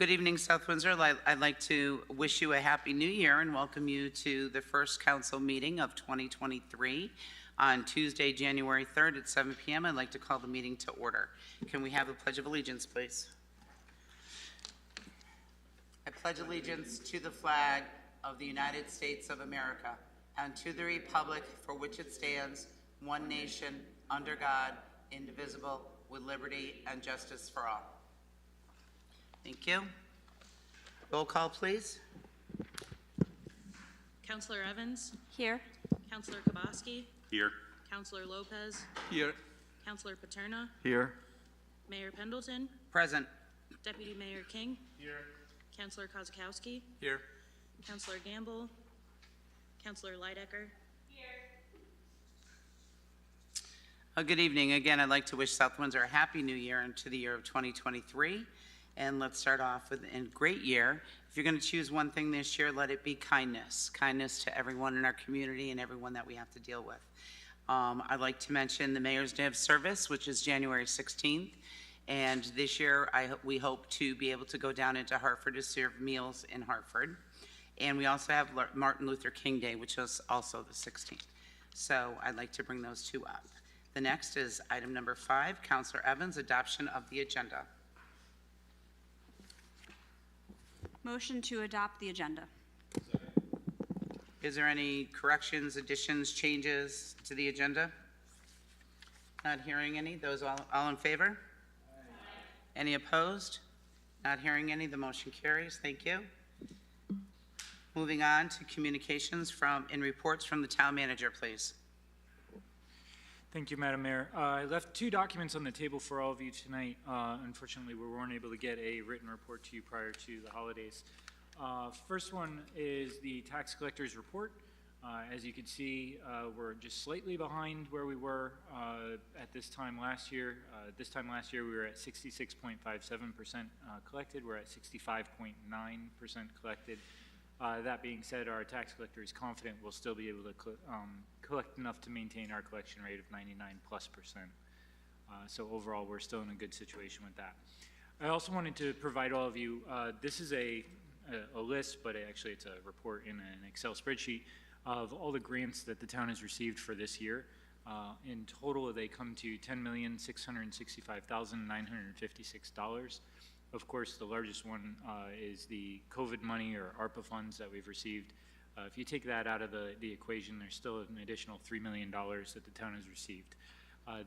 Good evening, South Windsor. I'd like to wish you a happy new year and welcome you to the first council meeting of 2023 on Tuesday, January 3rd at 7 p.m. I'd like to call the meeting to order. Can we have a Pledge of Allegiance, please? I pledge allegiance to the flag of the United States of America and to the republic for which it stands, one nation, under God, indivisible, with liberty and justice for all. Thank you. Roll call, please. Councillor Evans? Here. Councillor Kaboski? Here. Councillor Lopez? Here. Councillor Paterna? Here. Mayor Pendleton? Present. Deputy Mayor King? Here. Councillor Kozakowski? Here. Councillor Gamble? Councillor Leidecker? Good evening. Again, I'd like to wish South Windsor a happy new year into the year of 2023. And let's start off with a great year. If you're going to choose one thing this year, let it be kindness. Kindness to everyone in our community and everyone that we have to deal with. I'd like to mention the Mayor's Day of Service, which is January 16th. And this year, we hope to be able to go down into Hartford to serve meals in Hartford. And we also have Martin Luther King Day, which is also the 16th. So I'd like to bring those two up. The next is item number 5, Councillor Evans, adoption of the agenda. Motion to adopt the agenda. Is there any corrections, additions, changes to the agenda? Not hearing any. Those all in favor? Aye. Any opposed? Not hearing any. The motion carries. Thank you. Moving on to communications and reports from the town manager, please. Thank you, Madam Mayor. I left 2 documents on the table for all of you tonight. Unfortunately, we weren't able to get a written report to you prior to the holidays. First one is the tax collector's report. As you can see, we're just slightly behind where we were at this time last year. This time last year, we were at 66.57% collected. We're at 65.9% collected. That being said, our tax collector is confident we'll still be able to collect enough to maintain our collection rate of 99+%. So overall, we're still in a good situation with that. I also wanted to provide all of you, this is a list, but actually it's a report in an Excel spreadsheet of all the grants that the town has received for this year. In total, they come to $10,665,956. Of course, the largest one is the COVID money or ARPA funds that we've received. If you take that out of the equation, there's still an additional $3 million that the town has received.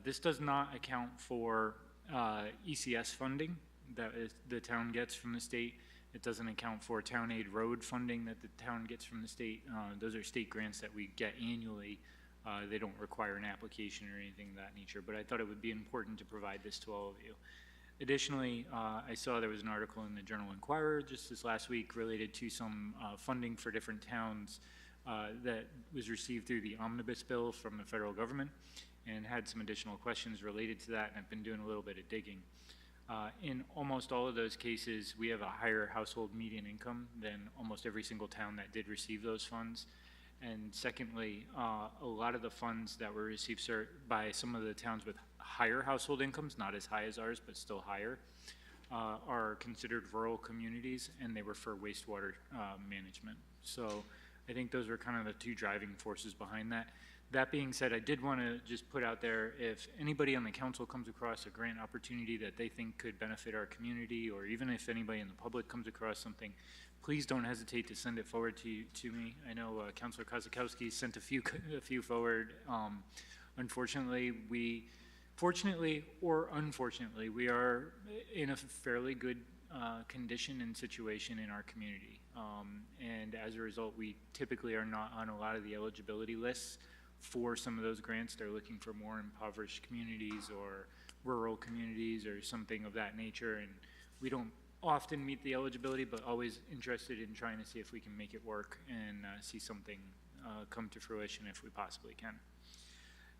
This does not account for ECS funding that the town gets from the state. It doesn't account for town aid road funding that the town gets from the state. Those are state grants that we get annually. They don't require an application or anything of that nature, but I thought it would be important to provide this to all of you. Additionally, I saw there was an article in the Journal Inquirer just this last week related to some funding for different towns that was received through the omnibus bill from the federal government, and had some additional questions related to that, and I've been doing a little bit of digging. In almost all of those cases, we have a higher household median income than almost every single town that did receive those funds. And secondly, a lot of the funds that were received by some of the towns with higher household incomes, not as high as ours, but still higher, are considered rural communities, and they were for wastewater management. So I think those were kind of the 2 driving forces behind that. That being said, I did want to just put out there, if anybody on the council comes across a grant opportunity that they think could benefit our community, or even if anybody in the public comes across something, please don't hesitate to send it forward to me. I know Councillor Kozakowski sent a few forward. Fortunately or unfortunately, we are in a fairly good condition and situation in our community. And as a result, we typically are not on a lot of the eligibility lists for some of those grants. They're looking for more impoverished communities or rural communities or something of that nature. And we don't often meet the eligibility, but always interested in trying to see if we can make it work and see something come to fruition if we possibly can.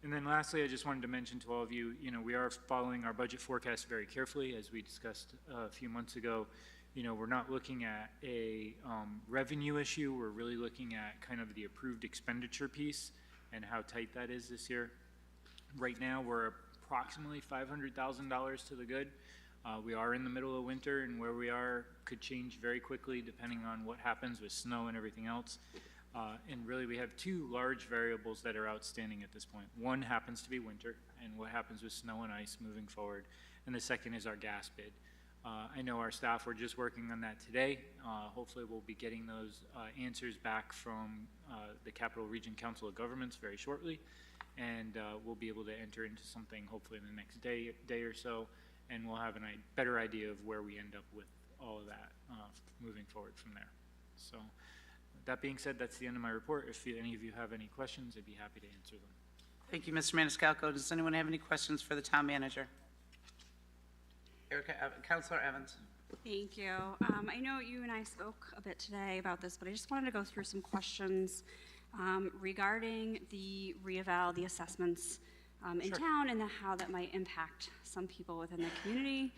And then lastly, I just wanted to mention to all of you, we are following our budget forecast very carefully, as we discussed a few months ago. We're not looking at a revenue issue. We're really looking at kind of the approved expenditure piece and how tight that is this year. Right now, we're approximately $500,000 to the good. We are in the middle of winter, and where we are could change very quickly depending on what happens with snow and everything else. And really, we have two large variables that are outstanding at this point. One happens to be winter, and what happens with snow and ice moving forward. And the second is our gas bid. I know our staff were just working on that today. Hopefully, we'll be getting those answers back from the Capital Region Council of Governments very shortly. And we'll be able to enter into something hopefully in the next day or so, and we'll have a better idea of where we end up with all of that moving forward from there. So that being said, that's the end of my report. If any of you have any questions, I'd be happy to answer them. Thank you, Mr. Maniscalco. Does anyone have any questions for the town manager? Councilor Evans. Thank you. I know you and I spoke a bit today about this, but I just wanted to go through some questions regarding the reeval, the assessments in town, and how that might impact some people within the community,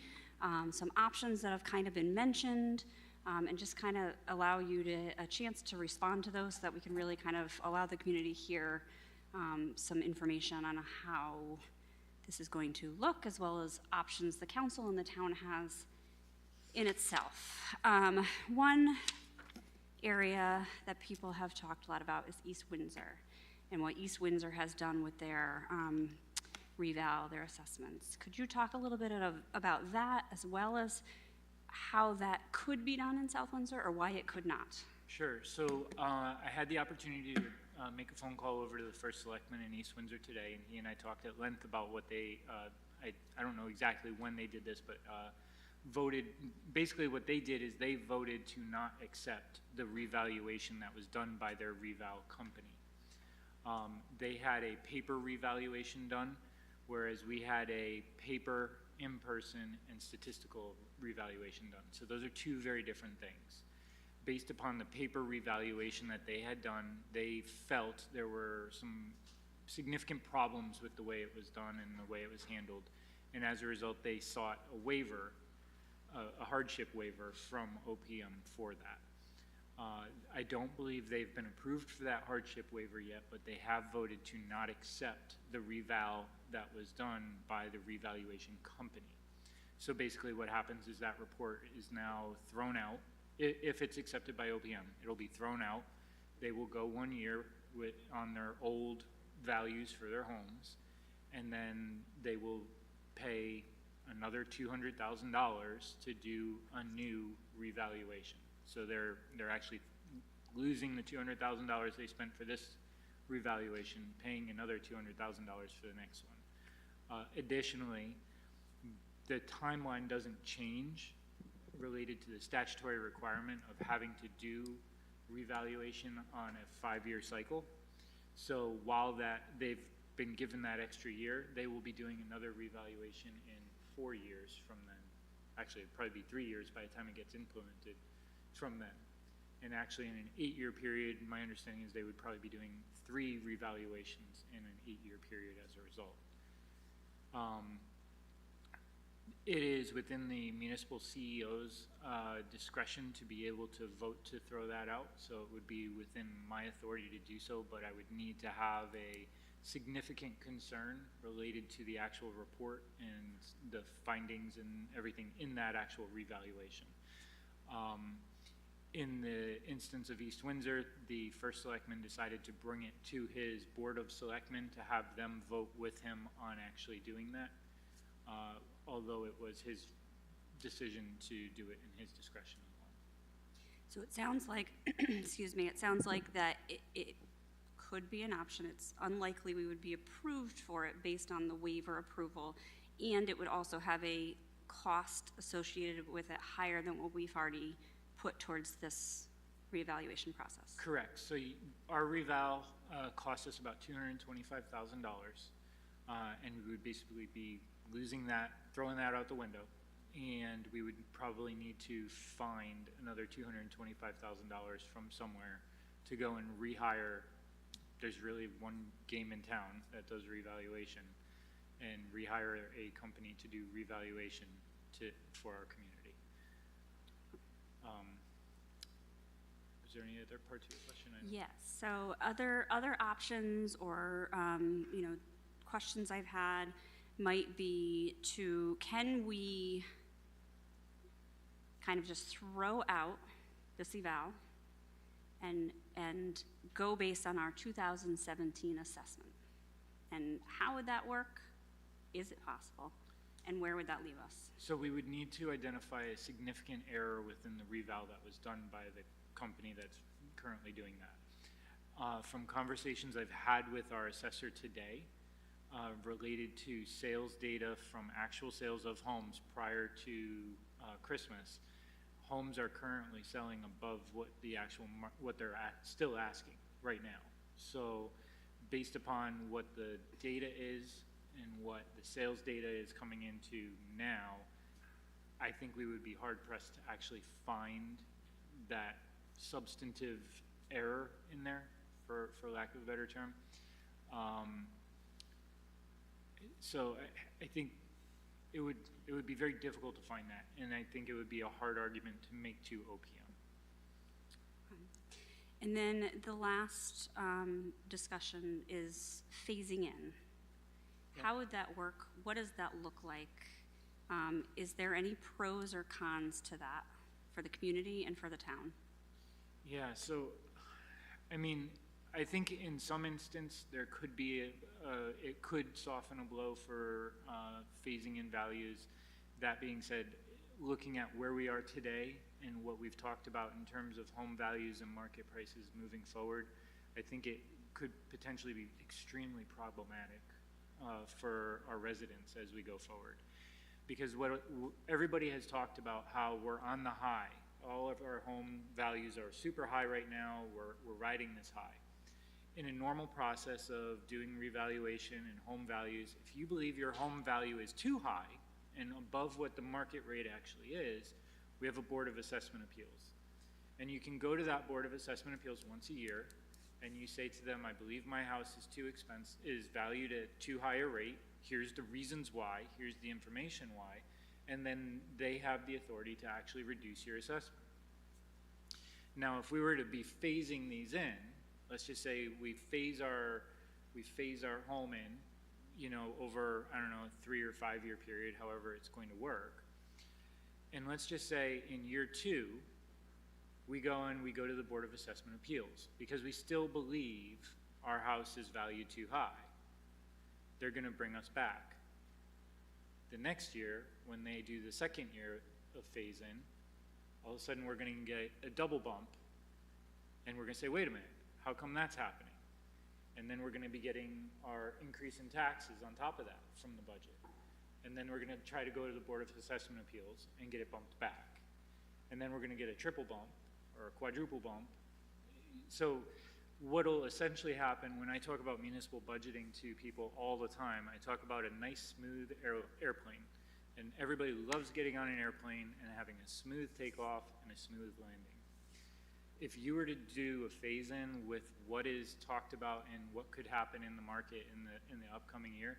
some options that have kind of been mentioned, and just kind of allow you a chance to respond to those so that we can really kind of allow the community to hear some information on how this is going to look, as well as options the council and the town has in itself. One area that people have talked a lot about is East Windsor and what East Windsor has done with their reval, their assessments. Could you talk a little bit about that, as well as how that could be done in South Windsor, or why it could not? Sure. So I had the opportunity to make a phone call over to the first selectman in East Windsor today, and he and I talked at length about what they, I don't know exactly when they did this, but voted, basically what they did is they voted to not accept the revaluation that was done by their reval company. They had a paper revaluation done, whereas we had a paper, in-person, and statistical revaluation done. So those are two very different things. Based upon the paper revaluation that they had done, they felt there were some significant problems with the way it was done and the way it was handled. And as a result, they sought a waiver, a hardship waiver from OPM for that. I don't believe they've been approved for that hardship waiver yet, but they have voted to not accept the reval that was done by the revaluation company. So basically what happens is that report is now thrown out. If it's accepted by OPM, it'll be thrown out. They will go 1 year on their old values for their homes, and then they will pay another $200,000 to do a new revaluation. So they're actually losing the $200,000 they spent for this revaluation, paying another $200,000 for the next one. Additionally, the timeline doesn't change related to the statutory requirement of having to do revaluation on a 5-year cycle. So while they've been given that extra year, they will be doing another revaluation in 4 years from then. Actually, it'd probably be 3 years by the time it gets implemented from then. And actually in an 8-year period, my understanding is they would probably be doing 3 revaluations in an 8-year period as a result. It is within the municipal CEO's discretion to be able to vote to throw that out, so it would be within my authority to do so, but I would need to have a significant concern related to the actual report and the findings and everything in that actual revaluation. In the instance of East Windsor, the first selectman decided to bring it to his board of selectmen to have them vote with him on actually doing that, although it was his decision to do it in his discretion as well. So it sounds like, excuse me, it sounds like that it could be an option. It's unlikely we would be approved for it based on the waiver approval, and it would also have a cost associated with it higher than what we've already put towards this reevaluation process. Correct. So our reval cost us about $225,000, and we would basically be losing that, throwing that out the window, and we would probably need to find another $225,000 from somewhere to go and rehire. There's really one game in town that does revaluation, and rehire a company to do revaluation for our community. Is there any other part to your question? Yes. So other options or questions I've had might be can we kind of just throw out this eval and go based on our 2017 assessment? And how would that work? Is it possible? And where would that leave us? So we would need to identify a significant error within the reval that was done by the company that's currently doing that. From conversations I've had with our assessor today, related to sales data from actual sales of homes prior to Christmas, homes are currently selling above what the actual what they're still asking right now. So based upon what the data is and what the sales data is coming into now, I think we would be hard pressed to actually find that substantive error in there, for lack of a better term. So I think it would be very difficult to find that, and I think it would be a hard argument to make to OPM. And then the last discussion is phasing in. How would that work? What does that look like? Is there any pros or cons to that for the community and for the town? Yeah, so, I mean, I think in some instance there could be, it could soften a blow for phasing in values. That being said, looking at where we are today and what we've talked about in terms of home values and market prices moving forward, I think it could potentially be extremely problematic for our residents as we go forward. Because everybody has talked about how we're on the high. All of our home values are super high right now. We're riding this high. In a normal process of doing revaluation and home values, if you believe your home value is too high and above what the market rate actually is, we have a Board of Assessment Appeals. And you can go to that Board of Assessment Appeals once a year and you say to them, I believe my house is too expensive, is valued at too high a rate. Here's the reasons why, here's the information why, and then they have the authority to actually reduce your assessment. Now, if we were to be phasing these in, let's just say we phase our home in, you know, over, I don't know, a 3 or 5 year period, however it's going to work. And let's just say in year 2, we go to the Board of Assessment Appeals because we still believe our house is valued too high. They're going to bring us back. The next year, when they do the second year of phase in, all of a sudden we're going to get a double bump, and we're going to say, wait a minute, how come that's happening? And then we're going to be getting our increase in taxes on top of that from the budget. And then we're going to try to go to the Board of Assessment Appeals and get it bumped back. And then we're going to get a triple bump or a quadruple bump. So what'll essentially happen when I talk about municipal budgeting to people all the time, I talk about a nice smooth airplane. And everybody loves getting on an airplane and having a smooth takeoff and a smooth landing. If you were to do a phase-in with what is talked about and what could happen in the market in the upcoming year,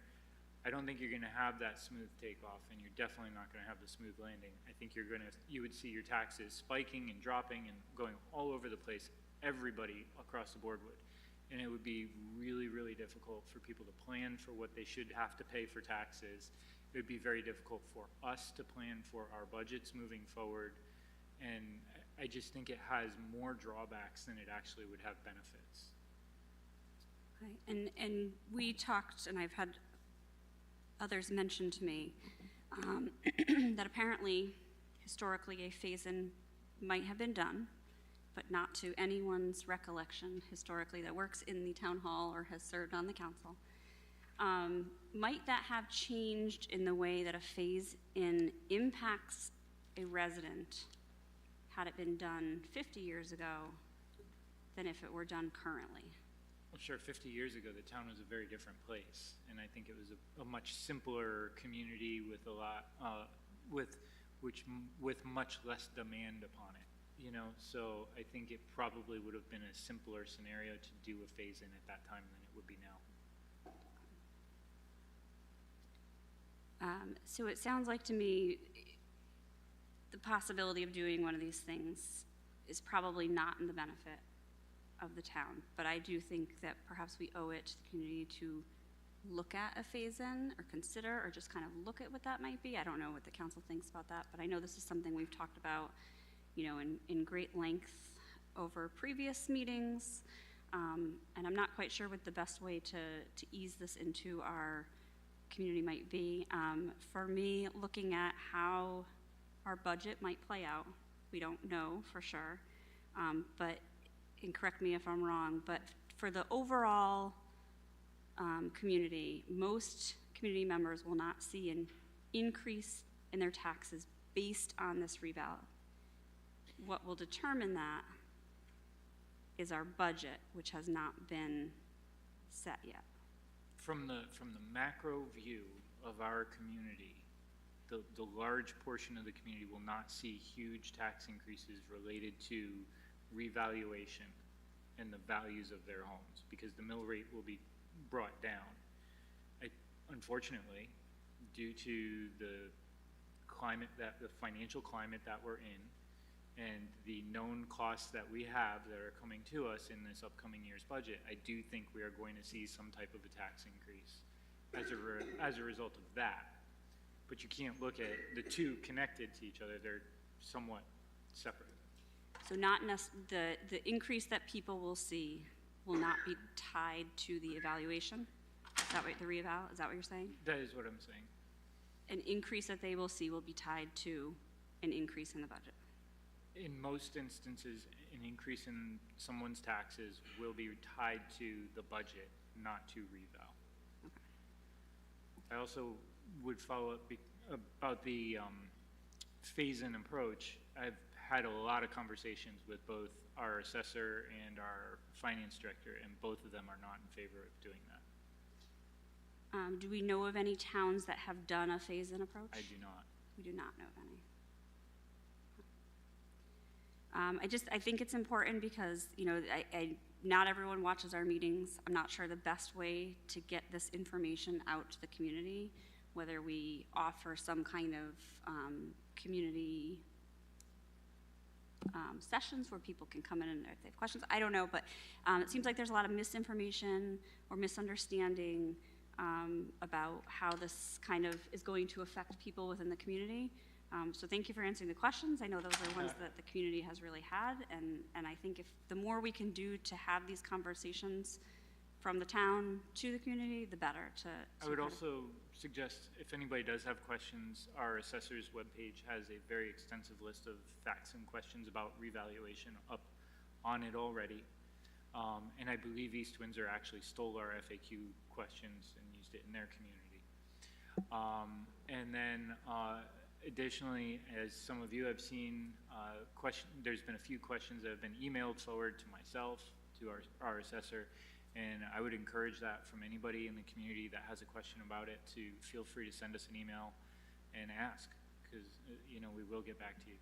I don't think you're going to have that smooth takeoff, and you're definitely not going to have the smooth landing. I think you would see your taxes spiking and dropping and going all over the place. Everybody across the board would. And it would be really, really difficult for people to plan for what they should have to pay for taxes. It would be very difficult for us to plan for our budgets moving forward. And I just think it has more drawbacks than it actually would have benefits. Okay. And we talked, and I've had others mention to me, that apparently, historically, a phase-in might have been done, but not to anyone's recollection historically that works in the town hall or has served on the council. Might that have changed in the way that a phase-in impacts a resident had it been done 50 years ago than if it were done currently? Well, sure, 50 years ago, the town was a very different place, and I think it was a much simpler community with a lot, with much less demand upon it. You know, so I think it probably would have been a simpler scenario to do a phase-in at that time than it would be now. So it sounds like to me the possibility of doing one of these things is probably not in the benefit of the town, but I do think that perhaps we owe it to the community to look at a phase-in or consider, or just kind of look at what that might be. I don't know what the council thinks about that, but I know this is something we've talked about, in great length over previous meetings. And I'm not quite sure what the best way to ease this into our community might be. For me, looking at how our budget might play out, we don't know for sure, and correct me if I'm wrong, but for the overall community, most community members will not see an increase in their taxes based on this reval. What will determine that is our budget, which has not been set yet. From the macro view of our community, the large portion of the community will not see huge tax increases related to revaluation and the values of their homes, because the mill rate will be brought down. Unfortunately, due to the financial climate that we're in, and the known costs that we have that are coming to us in this upcoming year's budget, I do think we are going to see some type of a tax increase as a result of that. But you can't look at the two connected to each other. They're somewhat separate. So not the increase that people will see will not be tied to the evaluation? Is that what the reeval, is that what you're saying? That is what I'm saying. An increase that they will see will be tied to an increase in the budget? In most instances, an increase in someone's taxes will be tied to the budget, not to reval. Okay. I also would follow up about the phase-in approach. I've had a lot of conversations with both our assessor and our finance director, and both of them are not in favor of doing that. Do we know of any towns that have done a phase-in approach? I do not. We do not know of any. I think it's important because, not everyone watches our meetings. I'm not sure the best way to get this information out to the community, whether we offer some kind of community sessions where people can come in and if they have questions. I don't know, but it seems like there's a lot of misinformation or misunderstanding about how this kind of is going to affect people within the community. So thank you for answering the questions. I know those are ones that the community has really had, and I think if the more we can do to have these conversations from the town to the community, the better. I would also suggest, if anybody does have questions, our assessor's webpage has a very extensive list of facts and questions about revaluation up on it already. And I believe East Windsor actually stole our FAQ questions and used it in their community. And then additionally, as some of you have seen, there's been a few questions that have been emailed forward to myself, to our assessor, and I would encourage that from anybody in the community that has a question about it to feel free to send us an email and ask, because we will get back to you.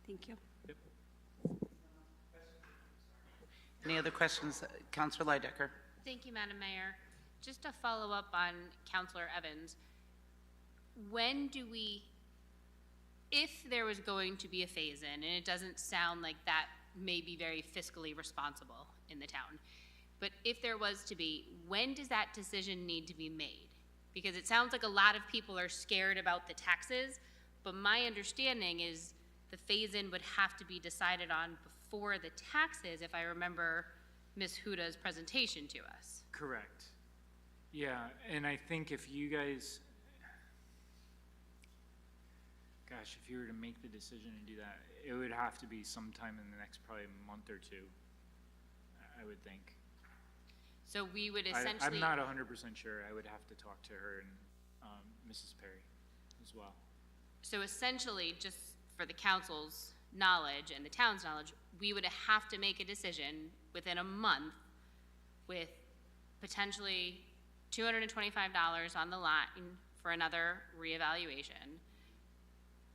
Thank you. Yep. Any other questions? Councilor Leidecker. Thank you, Madam Mayor. Just to follow up on Councilor Evans, when do we, if there was going to be a phase-in, and it doesn't sound like that may be very fiscally responsible in the town, but if there was to be, when does that decision need to be made? Because it sounds like a lot of people are scared about the taxes, but my understanding is the phase-in would have to be decided on before the taxes, if I remember Ms. Huda's presentation to us. Correct. Yeah, and I think if you guys, gosh, if you were to make the decision to do that, it would have to be sometime in the next probably month or two, I would think. So we would essentially... I'm not 100% sure. I would have to talk to her and Mrs. Perry as well. So essentially, just for the council's knowledge and the town's knowledge, we would have to make a decision within a month with potentially $225 on the line for another reevaluation.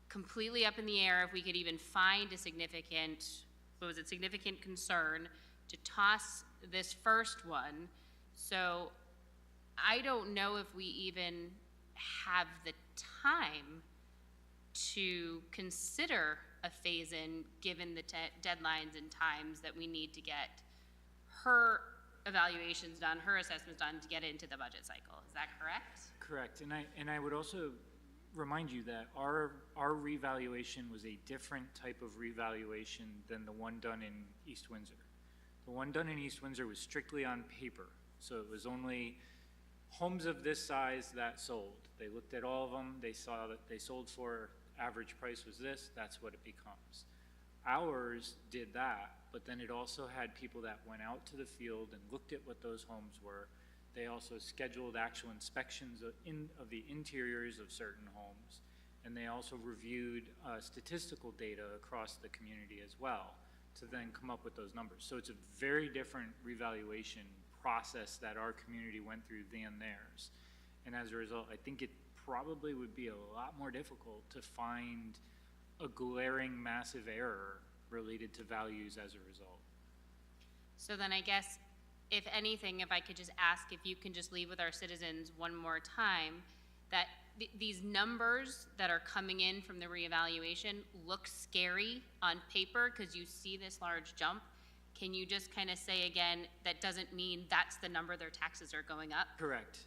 Completely up in the air if we could even find a significant concern to toss this first one. So I don't know if we even have the time to consider a phase-in given the deadlines and times that we need to get her evaluations done, her assessments done to get into the budget cycle. Is that correct? Correct, and I would also remind you that our revaluation was a different type of revaluation than the one done in East Windsor. The one done in East Windsor was strictly on paper, so it was only homes of this size that sold. They looked at all of them, they saw that they sold for, average price was this, that's what it becomes. Ours did that, but then it also had people that went out to the field and looked at what those homes were. They also scheduled actual inspections of the interiors of certain homes, and they also reviewed statistical data across the community as well to then come up with those numbers. So it's a very different revaluation process that our community went through than theirs. And as a result, I think it probably would be a lot more difficult to find a glaring massive error related to values as a result. So then I guess, if anything, if I could just ask if you can just leave with our citizens one more time, that these numbers that are coming in from the reevaluation look scary on paper because you see this large jump. Can you just kind of say again, that doesn't mean that's the number their taxes are going up? Correct.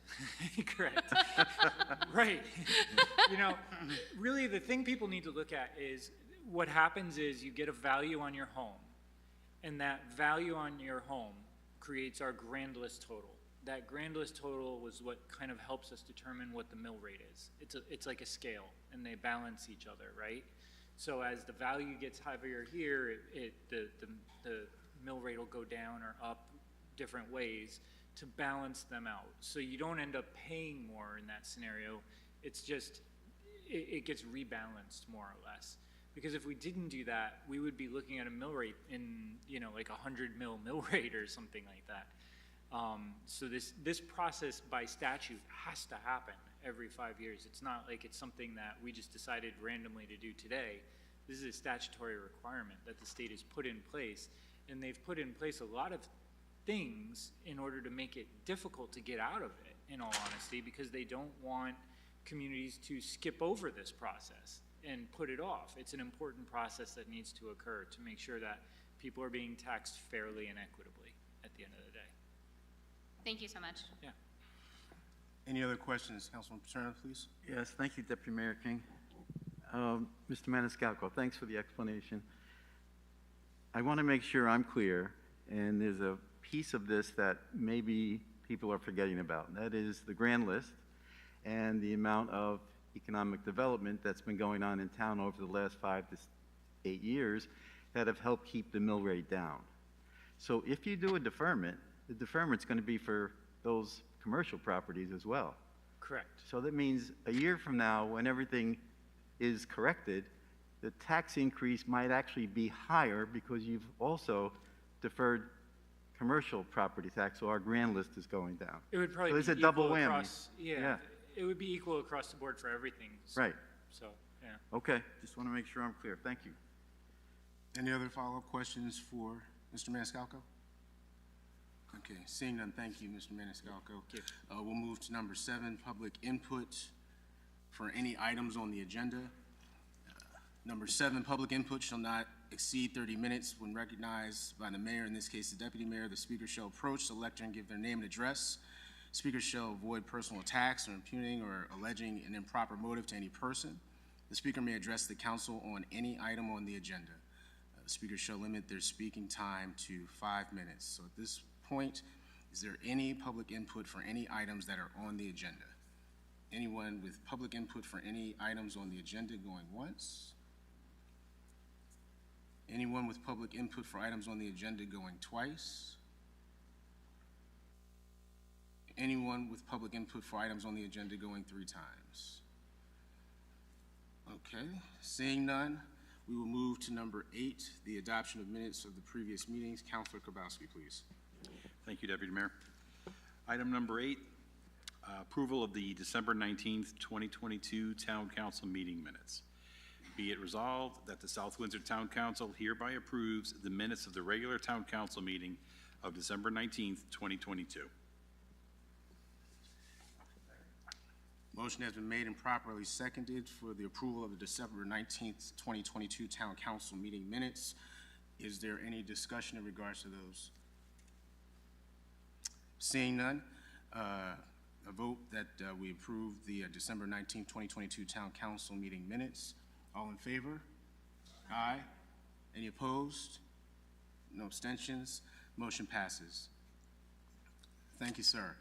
Correct. Right. You know, really the thing people need to look at is what happens is you get a value on your home, and that value on your home creates our grand list total. That grand list total was what kind of helps us determine what the mill rate is. It's like a scale, and they balance each other, right? So as the value gets heavier here, the mill rate will go down or up different ways to balance them out. So you don't end up paying more in that scenario. It's just, it gets rebalanced more or less. Because if we didn't do that, we would be looking at a mill rate in, you know, like 100 mill rate or something like that. So this process by statute has to happen every 5 years. It's not like it's something that we just decided randomly to do today. This is a statutory requirement that the state has put in place, and they've put in place a lot of things in order to make it difficult to get out of it, in all honesty, because they don't want communities to skip over this process and put it off. It's an important process that needs to occur to make sure that people are being taxed fairly and equitably at the end of the day. Thank you so much. Yeah. Any other questions? Councilman Paterno, please. Yes, thank you, Deputy Mayor King. Mr. Maniscalco, thanks for the explanation. I want to make sure I'm clear, and there's a piece of this that maybe people are forgetting about. And that is the grand list and the amount of economic development that's been going on in town over the last 5 to 8 years that have helped keep the mill rate down. So if you do a deferment, the deferment's going to be for those commercial properties as well. Correct. So that means a year from now, when everything is corrected, the tax increase might actually be higher because you've also deferred commercial property tax, so our grand list is going down. It would probably So be there's a double equal whammy. across, Yeah. it would be equal across the board for everything. So, Right. So, yeah. Okay, just want to make sure I'm clear. Thank you. Any other follow-up questions for Mr. Maniscalco? Okay, seeing none, thank you, Mr. Maniscalco. We'll move to number 7, public input for any items on the agenda. Number 7, public input shall not exceed 30 minutes. When recognized by the mayor, in this case the deputy mayor, the speaker shall approach the lectern and give their name and address. Speakers shall avoid personal attacks or impugning or alleging an improper motive to any person. The speaker may address the council on any item on the agenda. Speakers shall limit their speaking time to 5 minutes. So at this point, is there any public input for any items that are on the agenda? Anyone with public input for any items on the agenda going once? Anyone with public input for items on the agenda going twice? Anyone with public input for items on the agenda going 3 times? Okay, seeing none, we will move to number 8, the adoption of minutes of the previous meetings. Councilor Kabowski, please. Thank you, Deputy Mayor. Item number 8, approval of the December 19th, 2022 Town Council meeting minutes. Be it resolved that the South Windsor Town Council hereby approves the minutes of the regular Town Council meeting of December 19th, 2022. Motion has been made and properly seconded for the approval of the December 19th, 2022 Town Council meeting minutes. Is there any discussion in regards to those? Seeing none, a vote that we approve the December 19, 2022 Town Council meeting minutes. All in favor? Aye. Any opposed? No abstentions? Motion passes. Thank you, sir.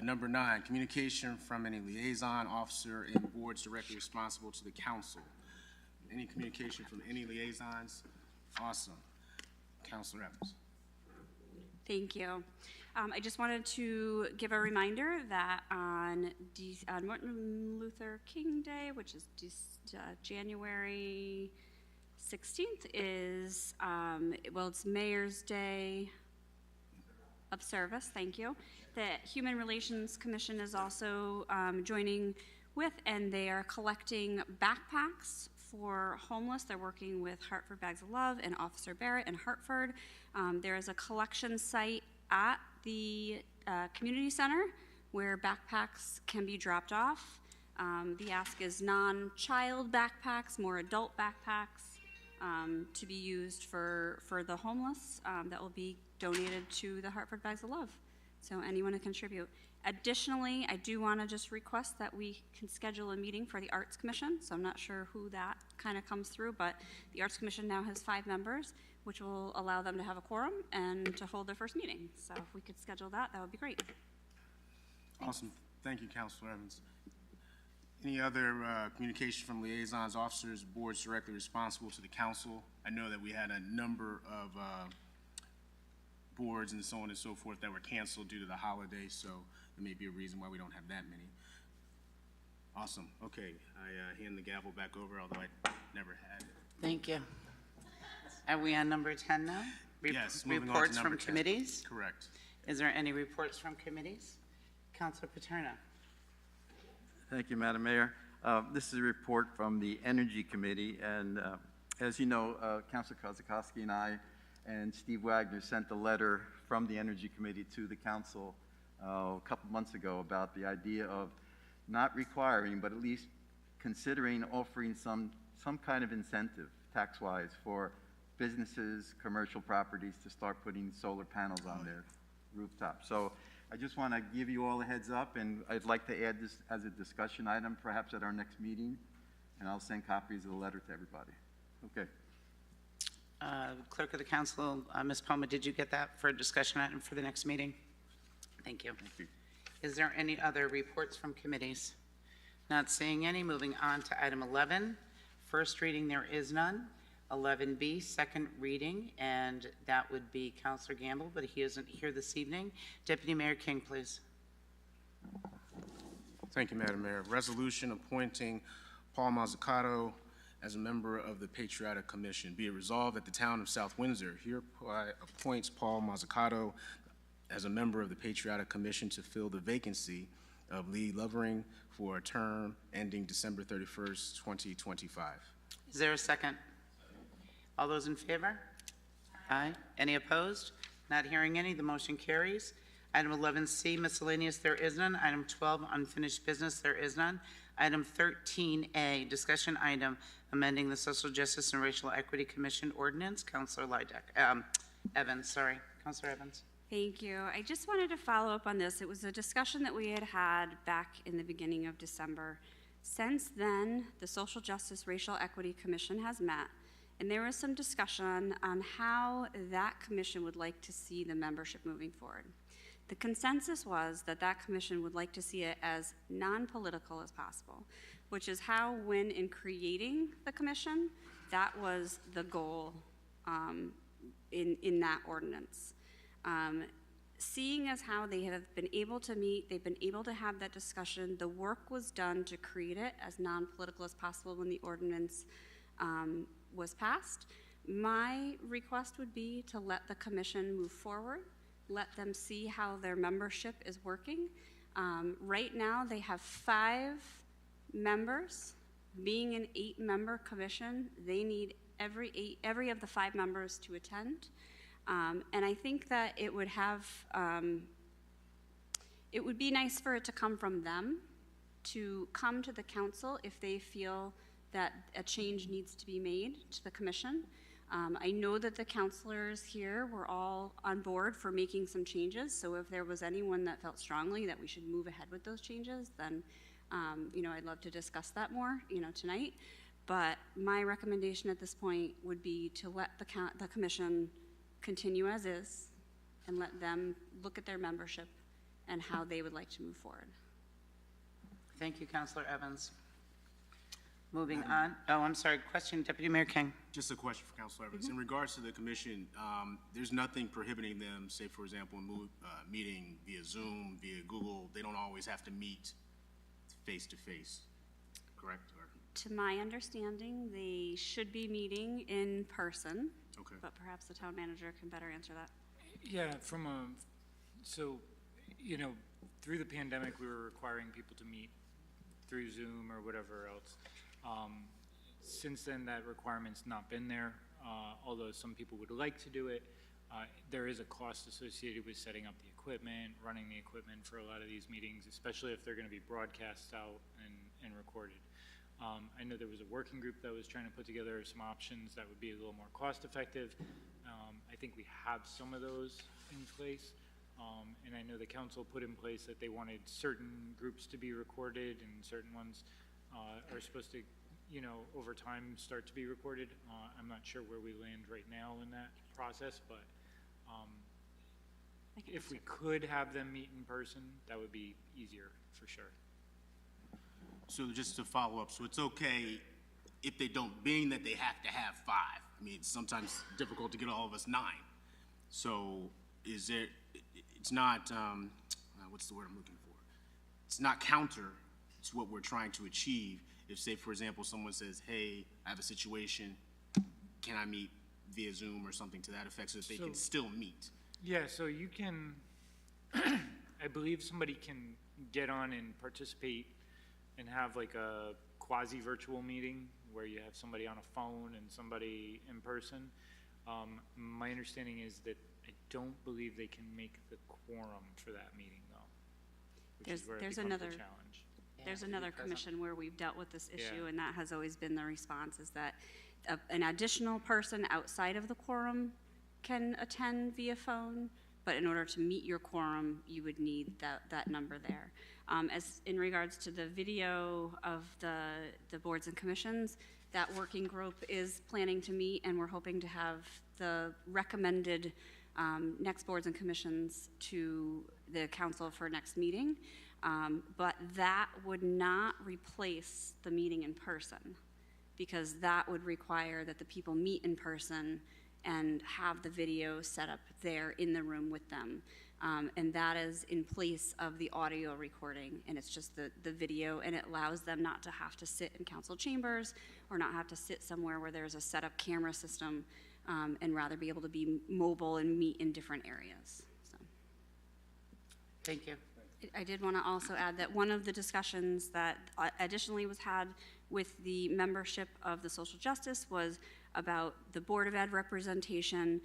Number 9, communication from any liaison, officer, and boards directly responsible to the council. Any communication from any liaisons? Awesome. Councilor Evans. Thank you. I just wanted to give a reminder that on Martin Luther King Day, which is January 16th, is, it's Mayor's Day of Service, thank you. The Human Relations Commission is also joining with, and they are collecting backpacks for homeless. They're working with Hartford Bags of Love and Officer Barrett in Hartford. There is a collection site at the community center where backpacks can be dropped off. The ask is non-child backpacks, more adult backpacks to be used for the homeless that will be donated to the Hartford Bags of Love. So anyone can contribute. Additionally, I do want to just request that we can schedule a meeting for the Arts Commission. So I'm not sure who that kind of comes through, but the Arts Commission now has 5 members, which will allow them to have a quorum and to hold their first meeting. So if we could schedule that, that would be great. Awesome. Thank you, Councilor Evans. Any other communication from liaisons, officers, boards directly responsible to the council? I know that we had a number of boards and so on and so forth that were canceled due to the holiday, so there may be a reason why we don't have that many. Awesome. Okay, I hand the gavel back over, although I never had it. Thank you. Are we on number 10 now? Yes, moving on to Reports number from 10. committees? Correct. Is there any reports from committees? Councilor Paterno. Thank you, Madam Mayor. This is a report from the Energy Committee, and as you know, Councilor Kozakowski and I and Steve Wagner sent a letter from the Energy Committee to the council a couple months ago about the idea of not requiring, but at least considering offering some kind of incentive, tax-wise, for businesses, commercial properties to start putting solar panels on their rooftops. So I just want to give you all a heads up, and I'd like to add this as a discussion item, perhaps at our next meeting, and I'll send copies of the letter to everybody. Okay. Clerk of the Council, Ms. Palma, did you get that for a discussion item for the next meeting? Thank you. Thank you. Is there any other reports from committees? Not seeing any. Moving on to item 11. First reading, there is none. 11B, second reading, and that would be Councilor Gamble, but he isn't here this evening. Deputy Mayor King, please. Thank you, Madam Mayor. Resolution appointing Paul Mazzucato as a member of the Patriotic Commission. Be it resolved that the town of South Windsor hereby appoints Paul Mazzucato as a member of the Patriotic Commission to fill the vacancy of Lee Lovering for a term ending December 31st, 2025. Is there a second? All those in favor? Aye. Any opposed? Not hearing any, the motion carries. Item 11C, miscellaneous, there is none. Item 12, unfinished business, there is none. Item 13A, discussion item, amending the Social Justice and Racial Equity Commission ordinance. Councilor Evans, sorry. Councilor Evans. Thank you. I just wanted to follow up on this. It was a discussion that we had back in the beginning of December. Since then, the Social Justice Racial Equity Commission has met, and there was some discussion on how that commission would like to see the membership moving forward. The consensus was that that commission would like to see it as non-political as possible, which is how, when in creating the commission, that was the goal in that ordinance. Seeing as how they have been able to meet, they've been able to have that discussion, the work was done to create it as non-political as possible when the ordinance was passed. My request would be to let the commission move forward, let them see how their membership is working. Right now, they have 5 members. Being an 8-member commission, they need every of the 5 members to attend. And I think that it would have, it would be nice for it to come from them, to come to the council if they feel that a change needs to be made to the commission. I know that the counselors here were all on board for making some changes, so if there was anyone that felt strongly that we should move ahead with those changes, then, I'd love to discuss that more, tonight. But my recommendation at this point would be to let the commission continue as is and let them look at their membership and how they would like to move forward. Thank you, Counselor Evans. Moving on. Oh, I'm sorry. Question, Deputy Mayor King. Just a question for Councilor Evans. In regards to the commission, there's nothing prohibiting them, say, for example, meeting via Zoom, via Google. They don't always have to meet face-to-face, correct? Or- To my understanding, they should be meeting in person. Okay. But perhaps the town manager can better answer that. Yeah, through the pandemic, we were requiring people to meet through Zoom or whatever else. Since then, that requirement's not been there, although some people would like to do it. There is a cost associated with setting up the equipment, running the equipment for a lot of these meetings, especially if they're going to be broadcast out and recorded. I know there was a working group that was trying to put together some options that would be a little more cost effective. I think we have some of those in place. And I know the council put in place that they wanted certain groups to be recorded and certain ones are supposed to, over time start to be recorded. I'm not sure where we land right now in that process, but if we could have them meet in person, that would be easier for sure. So just to follow up, so it's okay if they don't, being that they have to have 5. I mean, it's sometimes difficult to get all of us 9. So is there, it's not, what's the word I'm looking for? It's not counter to what we're trying to achieve. If, say, for example, someone says, hey, I have a situation, can I meet via Zoom or something to that effect so that they can still meet? Yeah, so you can, I believe somebody can get on and participate and have like a quasi-virtual meeting where you have somebody on a phone and somebody in person. My understanding is that I don't believe they can make the quorum for that meeting though, which is where it There's becomes a another- challenge. There's to be another present. commission where we've dealt with this issue, Yeah. and that has always been the response, is that an additional person outside of the quorum can attend via phone, but in order to meet your quorum, you would need that number there. As in regards to the video of the boards and commissions, that working group is planning to meet, and we're hoping to have the recommended next boards and commissions to the council for next meeting. But that would not replace the meeting in person, because that would require that the people meet in person and have the video set up there in the room with them. And that is in place of the audio recording, and it's just the video, and it allows them not to have to sit in council chambers or not have to sit somewhere where there's a set-up camera system, and rather be able to be mobile and meet in different areas. So. Thank you. I did want to also add that one of the discussions that additionally was had with the membership of the social justice was about the Board of Ed representation.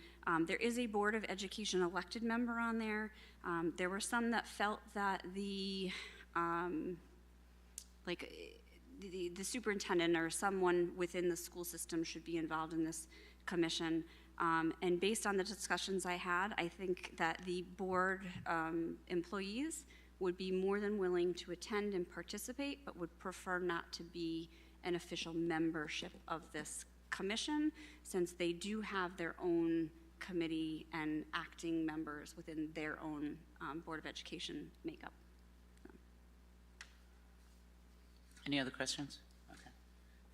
There is a Board of Education elected member on there. There were some that felt that the superintendent or someone within the school system should be involved in this commission. And based on the discussions I had, I think that the board employees would be more than willing to attend and participate, but would prefer not to be an official membership of this commission, since they do have their own committee and acting members within their own Board of Education makeup. Any other questions? Okay.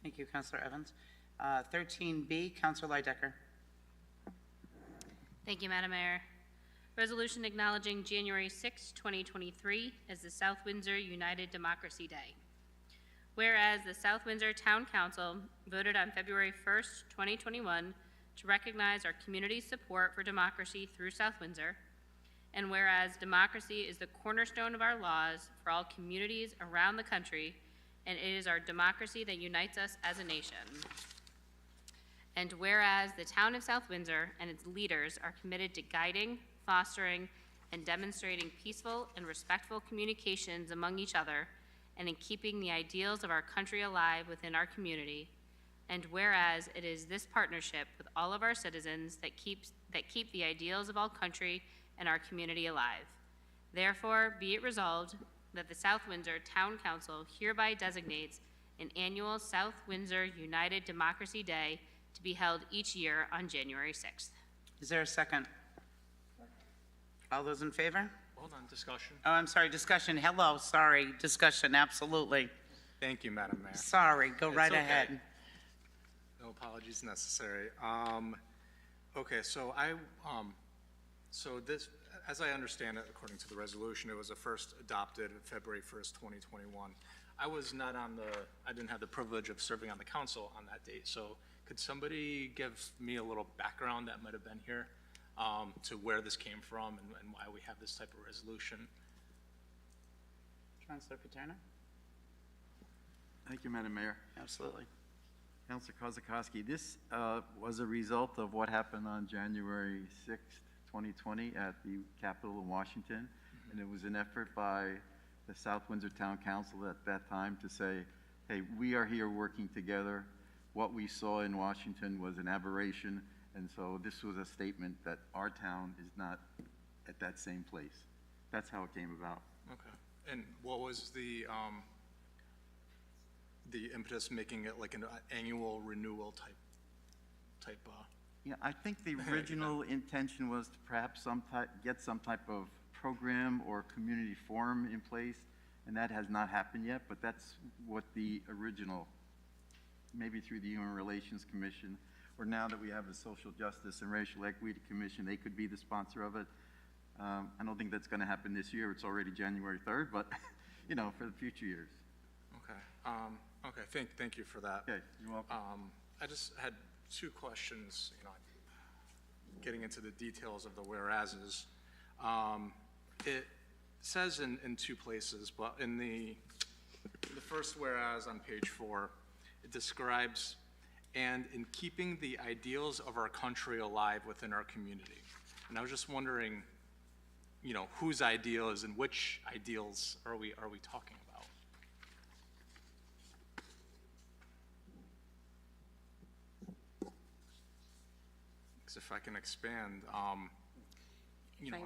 Thank you, Counselor Evans. 13B, Counselor Lydecker. Thank you, Madam Mayor. Resolution acknowledging January 6, 2023 as the South Windsor United Democracy Day. Whereas the South Windsor Town Council voted on February 1st, 2021 to recognize our community's support for democracy through South Windsor, and whereas democracy is the cornerstone of our laws for all communities around the country, and it is our democracy that unites us as a nation. And whereas the town of South Windsor and its leaders are committed to guiding, fostering, and demonstrating peaceful and respectful communications among each other, and in keeping the ideals of our country alive within our community, And whereas it is this partnership with all of our citizens that keep the ideals of our country and our community alive. Therefore, be it resolved that the South Windsor Town Council hereby designates an annual South Windsor United Democracy Day to be held each year on January 6th. Is there a second? All those in favor? Hold on, discussion. Oh, I'm sorry, discussion. Hello, sorry, discussion, absolutely. Thank you, Madam Mayor. Sorry, go It's right okay. ahead. No apologies necessary. Okay, so so this, as I understand it, according to the resolution, it was first adopted February 1st, 2021. I was not I didn't have the privilege of serving on the council on that date, so could somebody give me a little background that might have been here to where this came from and why we have this type of resolution? Councilor Paterno? Thank you, Madam Mayor. Absolutely. Councilor Kozakowski, this was a result of what happened on January 6th, 2020 at the Capitol in Washington. And it was an effort by the South Windsor Town Council at that time to say, hey, we are here working together. What we saw in Washington was an aberration. And so this was a statement that our town is not at that same place. That's how it came about. Okay. And what was the impetus making it like an annual renewal type? Yeah, I think the original intention was to perhaps get some type of program or community forum in place, and that has not happened yet, but that's what the original, maybe through the Human Relations Commission, or now that we have the Social Justice and Racial Equity Commission, they could be the sponsor of it. I don't think that's going to happen this year. It's already January 3rd, but, you know, for the future years. Okay. Okay, thank you for that. Okay, you're welcome. I just had two questions, getting into the details of the whereases. It says in two places, but in the first whereas on page 4, it describes, and in keeping the ideals of our country alive within our community. And I was just wondering, whose ideals and which ideals are we talking about? Because if I can expand,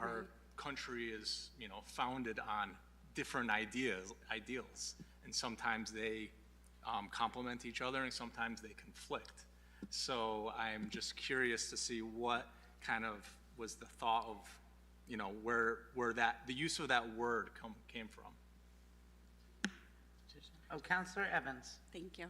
our country is, founded on different ideals, and sometimes they complement each other, and sometimes they conflict. So I'm just curious to see what kind of was the thought of, where the use of that word came from. Oh, Councilor Evans. Thank you.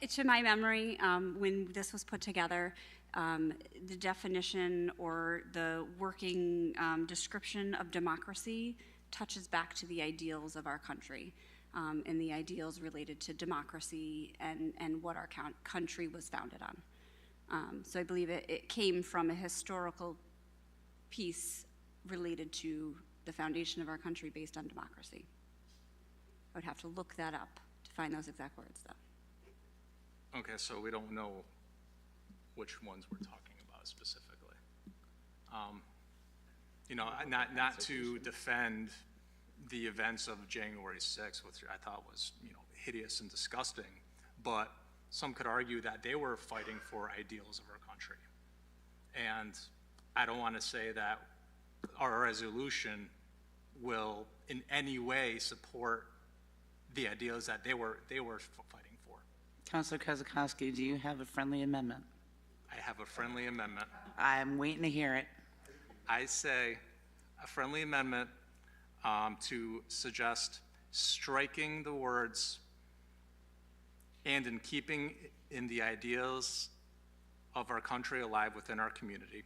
To my memory, when this was put together, the definition or the working description of democracy touches back to the ideals of our country and the ideals related to democracy and what our country was founded on. So I believe it came from a historical piece related to the foundation of our country based on democracy. I would have to look that up to find those exact words, though. Okay, so we don't know which ones we're talking about specifically. Not to defend the events of January 6th, which I thought was, hideous and disgusting, but some could argue that they were fighting for ideals of our country. And I don't want to say that our resolution will in any way support the ideals that they were fighting for. Councilor Kozakowski, do you have a friendly amendment? I have a friendly amendment. I'm waiting to hear it. I say a friendly amendment to suggest striking the words "and in keeping in the ideals of our country alive within our community"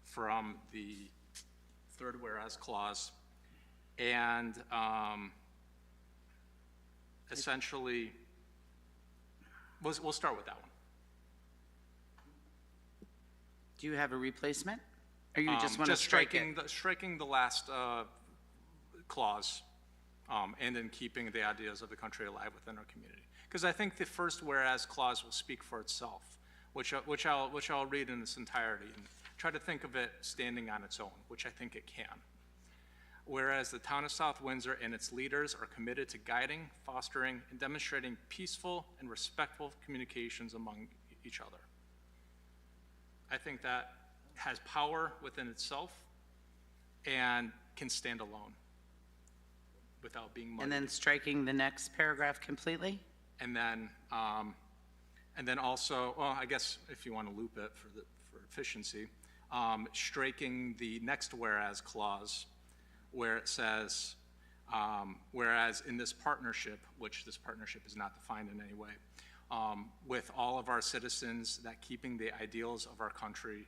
from the third whereas clause, and essentially, we'll start with that one. Do you have a replacement? Or you just want to Just strike it? striking the last clause, and in keeping the ideas of the country alive within our community. Because I think the first whereas clause will speak for itself, which I'll read in its entirety and try to think of it standing on its own, which I think it can. whereas the town of South Windsor and its leaders are committed to guiding, fostering, and demonstrating peaceful and respectful communications among each other. I think that has power within itself and can stand alone without being muddied. And then striking the next paragraph completely? And then also, well, I guess if you want to loop it for efficiency, striking the next whereas clause where it says, whereas in this partnership, which this partnership is not defined in any way, with all of our citizens, that keeping the ideals of our country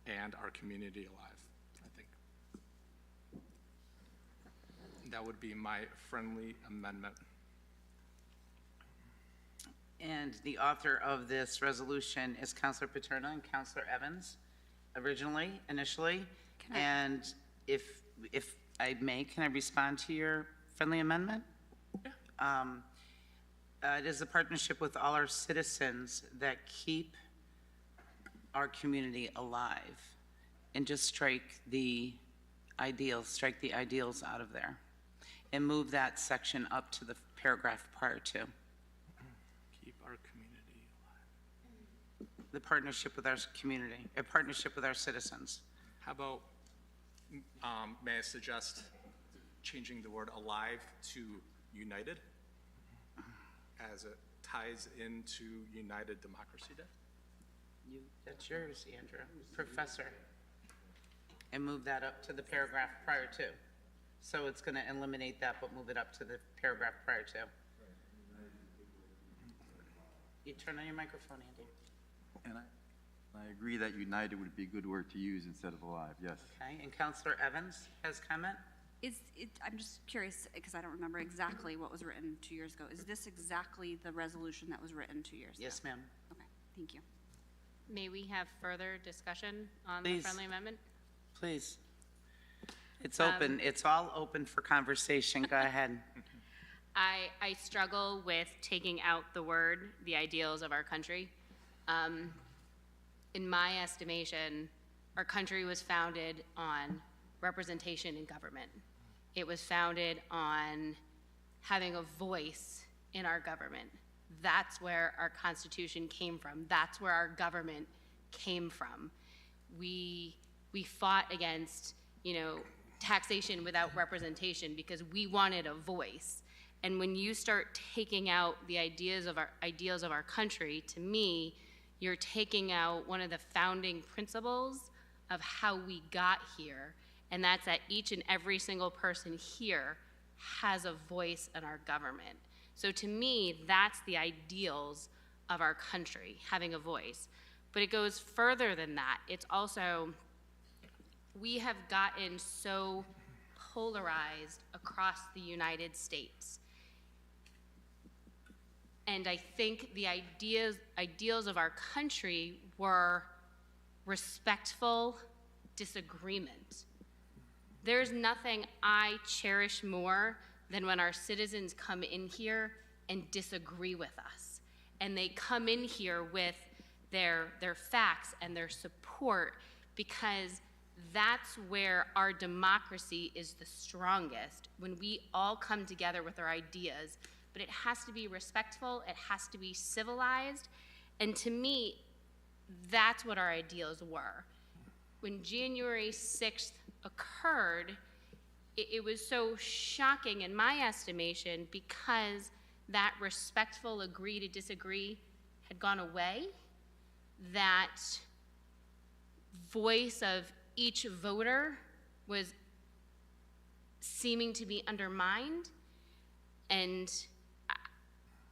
and our community alive, I think. That would be my friendly amendment. And the author of this resolution is Counselor Paterno and Counselor Evans, initially. Can I- And if I may, can I respond to your friendly amendment? Yeah. It is a partnership with all our citizens that keep our community alive. And just strike the ideals out of there. And move that section up to the paragraph prior to. Keep our community alive. The partnership with our community, a partnership with our citizens. How about, may I suggest changing the word alive to united, as it ties into United Democracy Day? That's yours, Andrew, Professor. And move that up to the paragraph prior to. So it's going to eliminate that, but move it up to the paragraph prior to. You turn on your microphone, Andy. And I agree that united would be a good word to use instead of alive, yes. Okay, and Counselor Evans has comment? I'm just curious, because I don't remember exactly what was written 2 years ago. Is this exactly the resolution that was written 2 years ago? Yes, ma'am. Okay, thank you. May we have further discussion on the Please. friendly amendment? Please. It's open, it's all open for conversation. Go ahead. I struggle with taking out the word, the ideals of our country. In my estimation, our country was founded on representation in government. It was founded on having a voice in our government. That's where our Constitution came from. That's where our government came from. We fought against, taxation without representation because we wanted a voice. And when you start taking out the ideals of our country, to me, you're taking out one of the founding principles of how we got here, and that's that each and every single person here has a voice in our government. So to me, that's the ideals of our country, having a voice. But it goes further than that. It's also, we have gotten so polarized across the United States. And I think the ideals of our country were respectful disagreement. There's nothing I cherish more than when our citizens come in here and disagree with us. And they come in here with their facts and their support, because that's where our democracy is the strongest, when we all come together with our ideas. But it has to be respectful, it has to be civilized, and to me, that's what our ideals were. When January 6th occurred, it was so shocking in my estimation because that respectful agree to disagree had gone away, that voice of each voter was seeming to be undermined, and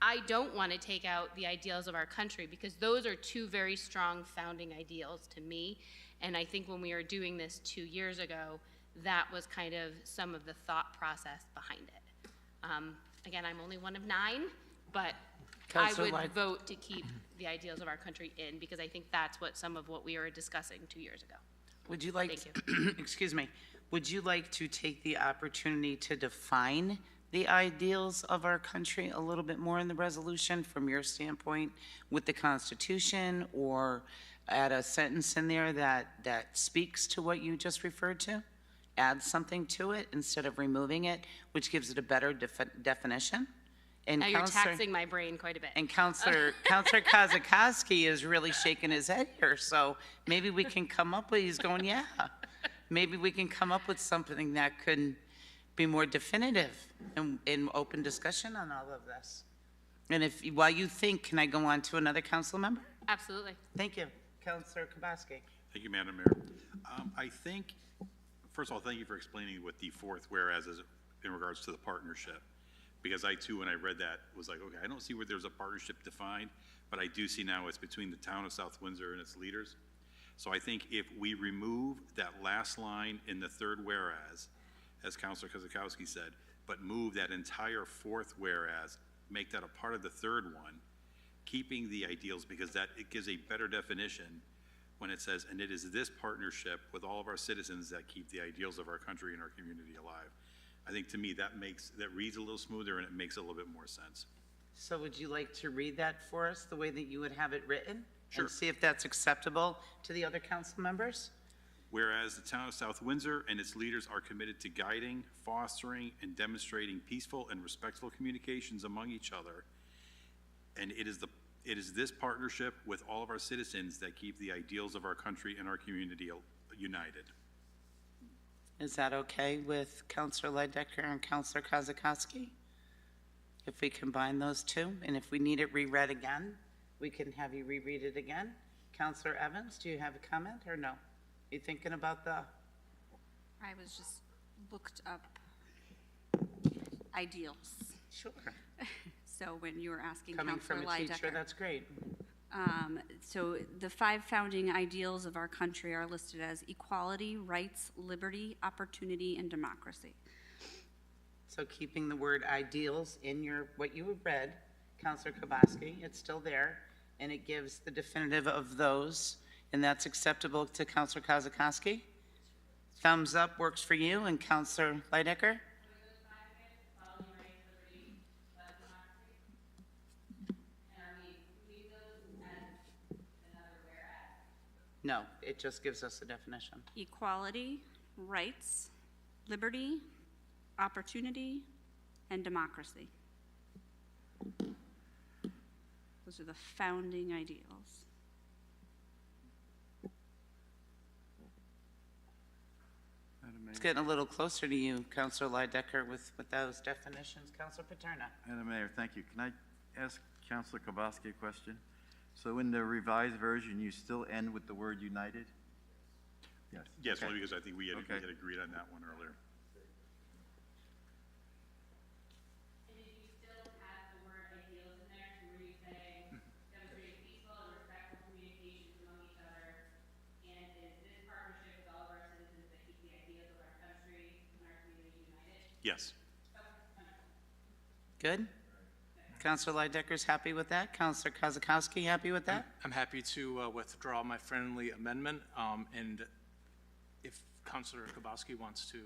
I don't want to take out the ideals of our country because those are two very strong founding ideals to me. And I think when we were doing this 2 years ago, that was kind of some of the thought process behind it. Again, I'm only one of 9, but Councilor I would Light. vote to keep the ideals of our country in, because I think that's what some of what we were discussing 2 years ago. Would you like, Thank excuse me, would you like to take the opportunity to define the ideals of our country a little bit more in the resolution from your standpoint with the Constitution, or add a sentence in there that speaks to what you just referred to? add something to it instead of removing it, which gives it a better definition. And Now you're Counselor- taxing my brain quite a bit. And Counselor Kozakowski is really shaking his head here, so maybe we can come up with, he's going, yeah. Maybe we can come up with something that could be more definitive in open discussion on all of this. And if, while you think, can I go on to another council member? Absolutely. Thank you. Counselor Kabasky. Thank you, Madam Mayor. I think, first of all, thank you for explaining what the fourth whereas is in regards to the partnership. Because I too, when I read that, was like, okay, I don't see where there's a partnership defined, but I do see now it's between the town of South Windsor and its leaders. So I think if we remove that last line in the third whereas, as Councilor Kozakowski said, but move that entire fourth whereas, make that a part of the third one, keeping the ideals, because that, it gives a better definition when it says, and it is this partnership with all of our citizens that keep the ideals of our country and our community alive. I think to me, that reads a little smoother and it makes a little bit more sense. So would you like to read that for us, the way that you would have it written? Sure. And see if that's acceptable to the other council members? Whereas the town of South Windsor and its leaders are committed to guiding, fostering, and demonstrating peaceful and respectful communications among each other, and it is this partnership with all of our citizens that keep the ideals of our country and our community united. Is that okay with Counselor Leidecker and Counselor Kozakowski? If we combine those two, and if we need it reread again, we can have you reread it again. Counselor Evans, do you have a comment or no? You thinking about the, I was just looked up ideals. sure, So when you were asking coming Counselor from a teacher, Leidecker. that's great. So the 5 founding ideals of our country are listed as equality, rights, liberty, opportunity, and democracy. So keeping the word ideals in what you have read, Counselor Kabasky, it's still there, and it gives the definitive of those, and that's acceptable to Counselor Kozakowski? Thumbs up works for you, and Counselor Leidecker? No, it just gives us a definition. Equality, rights, liberty, opportunity, and democracy. Those are the founding ideals. Madam Mayor. It's getting a little closer to you, Counselor Leidecker, with those definitions. Counselor Paterna. Madam Mayor, thank you. Can I ask Councilor Kabasky a question? So in the revised version, you still end with the word united? Yes. Yes, Okay. only because I think we had Okay. agreed on that one earlier. And did you still have the word ideals in there, so were you saying demonstrating peaceful and respectful communications among each other? And is this partnership with all of our citizens that keep the ideals of our country and our community united? Yes. Good? Counselor Leidecker's happy with that? Counselor Kozakowski happy with that? I'm happy to withdraw my friendly amendment, and if Councilor Kabasky wants to,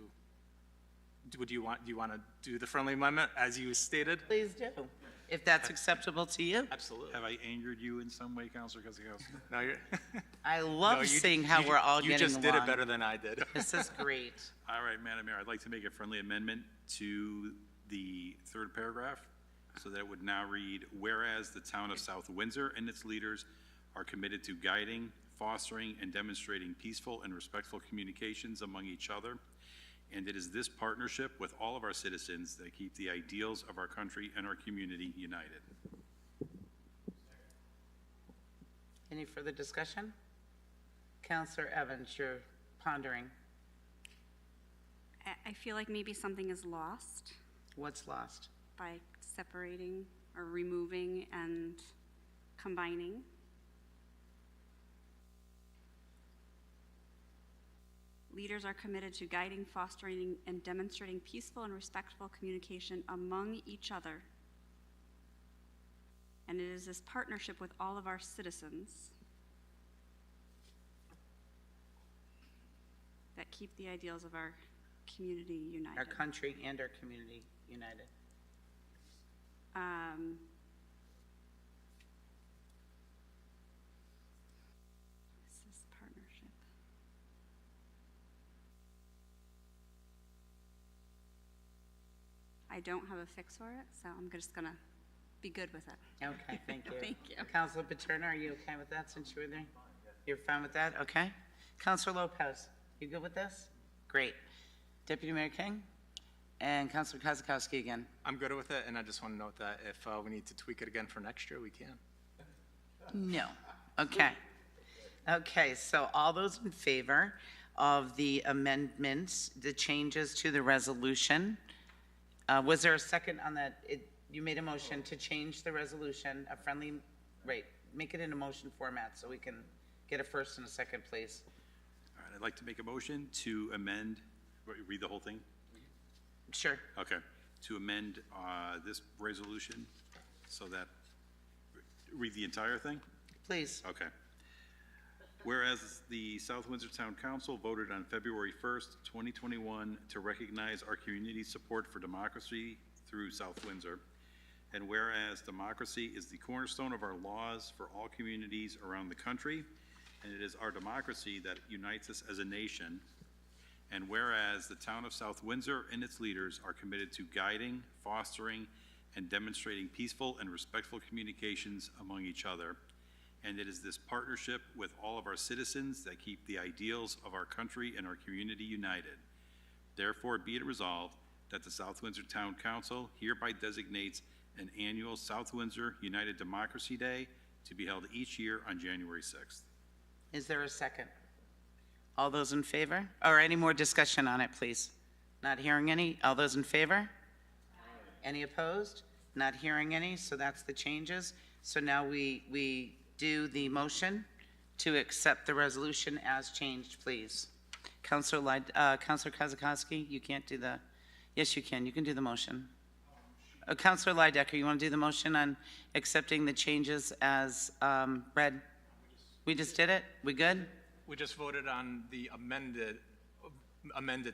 do you want to do the friendly amendment as you stated? Please do, if that's acceptable to you. Absolutely. Have I angered you in some way, Councilor Kozakowski? No, you're. I love No, you- seeing how you- we're all getting along. You just did it better than I did. This is great. All right, Madam Mayor, I'd like to make a friendly amendment to the third paragraph, so that it would now read, whereas the town of South Windsor and its leaders are committed to guiding, fostering, and demonstrating peaceful and respectful communications among each other, and it is this partnership with all of our citizens that keep the ideals of our country and our community united. Any further discussion? Counselor Evans, you're pondering. I feel like maybe something is lost What's lost? by separating or removing and combining. Leaders are committed to guiding, fostering, and demonstrating peaceful and respectful communication among each other. And it is this partnership with all of our citizens that keep the ideals of our community united. Our country and our community united. What's this partnership? I don't have a fix for it, so I'm just gonna be good with it. Okay, thank you. Thank you. Councilor Paterno, are you okay with that since you were there? You're fine with that? Okay. Councilor Lopez, you good with this? Great. Deputy Mayor King? And Councilor Kozakowski again. I'm good with it, and I just want to note that if we need to tweak it again for next year, we can. No. Okay. Okay, so all those in favor of the amendments, the changes to the resolution, was there a second on that? You made a motion to change the resolution, a friendly, right, make it in a motion format so we can get a first and a second, please. All right, I'd like to make a motion to amend, read the whole thing? Sure. Okay, to amend this resolution so that, read the entire thing? Please. Okay. Whereas the South Windsor Town Council voted on February 1st, 2021 to recognize our community's support for democracy through South Windsor, and whereas democracy is the cornerstone of our laws for all communities around the country, and it is our democracy that unites us as a nation, and whereas the town of South Windsor and its leaders are committed to guiding, fostering, and demonstrating peaceful and respectful communications among each other, and it is this partnership with all of our citizens that keep the ideals of our country and our community united. Therefore, be it resolved that the South Windsor Town Council hereby designates an annual South Windsor United Democracy Day to be held each year on January 6th. Is there a second? All those in favor? Or any more discussion on it, please? Not hearing any. All those in favor? Any opposed? Not hearing any, so that's the changes. So now we do the motion to accept the resolution as changed, please. Councilor Kozakowski, you can't do the, yes, you can. You can do the motion. Councilor Lidecker, you want to do the motion on accepting the changes as read? We just did it? We good? We just voted on the amended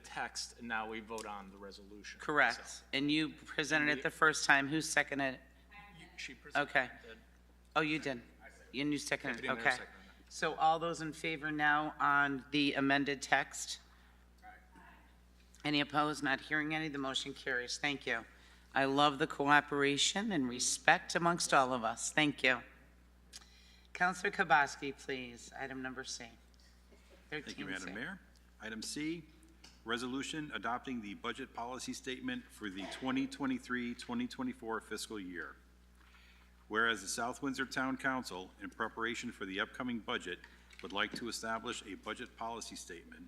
text, and now we vote on the resolution. Correct. So, And you presented it the first time. Who seconded it? she presented Okay. it. Oh, you did? And you seconded it? Deputy Mayor Okay. seconded it. So all those in favor now on the amended text? Any opposed? Not hearing any? The motion carries. Thank you. I love the cooperation and respect amongst all of us. Thank you. Councilor Kabasky, please. Item number C. Thank you, 13C. Madam Mayor. Item C, resolution adopting the budget policy statement for the 2023-2024 fiscal year. Whereas the South Windsor Town Council, in preparation for the upcoming budget, would like to establish a budget policy statement,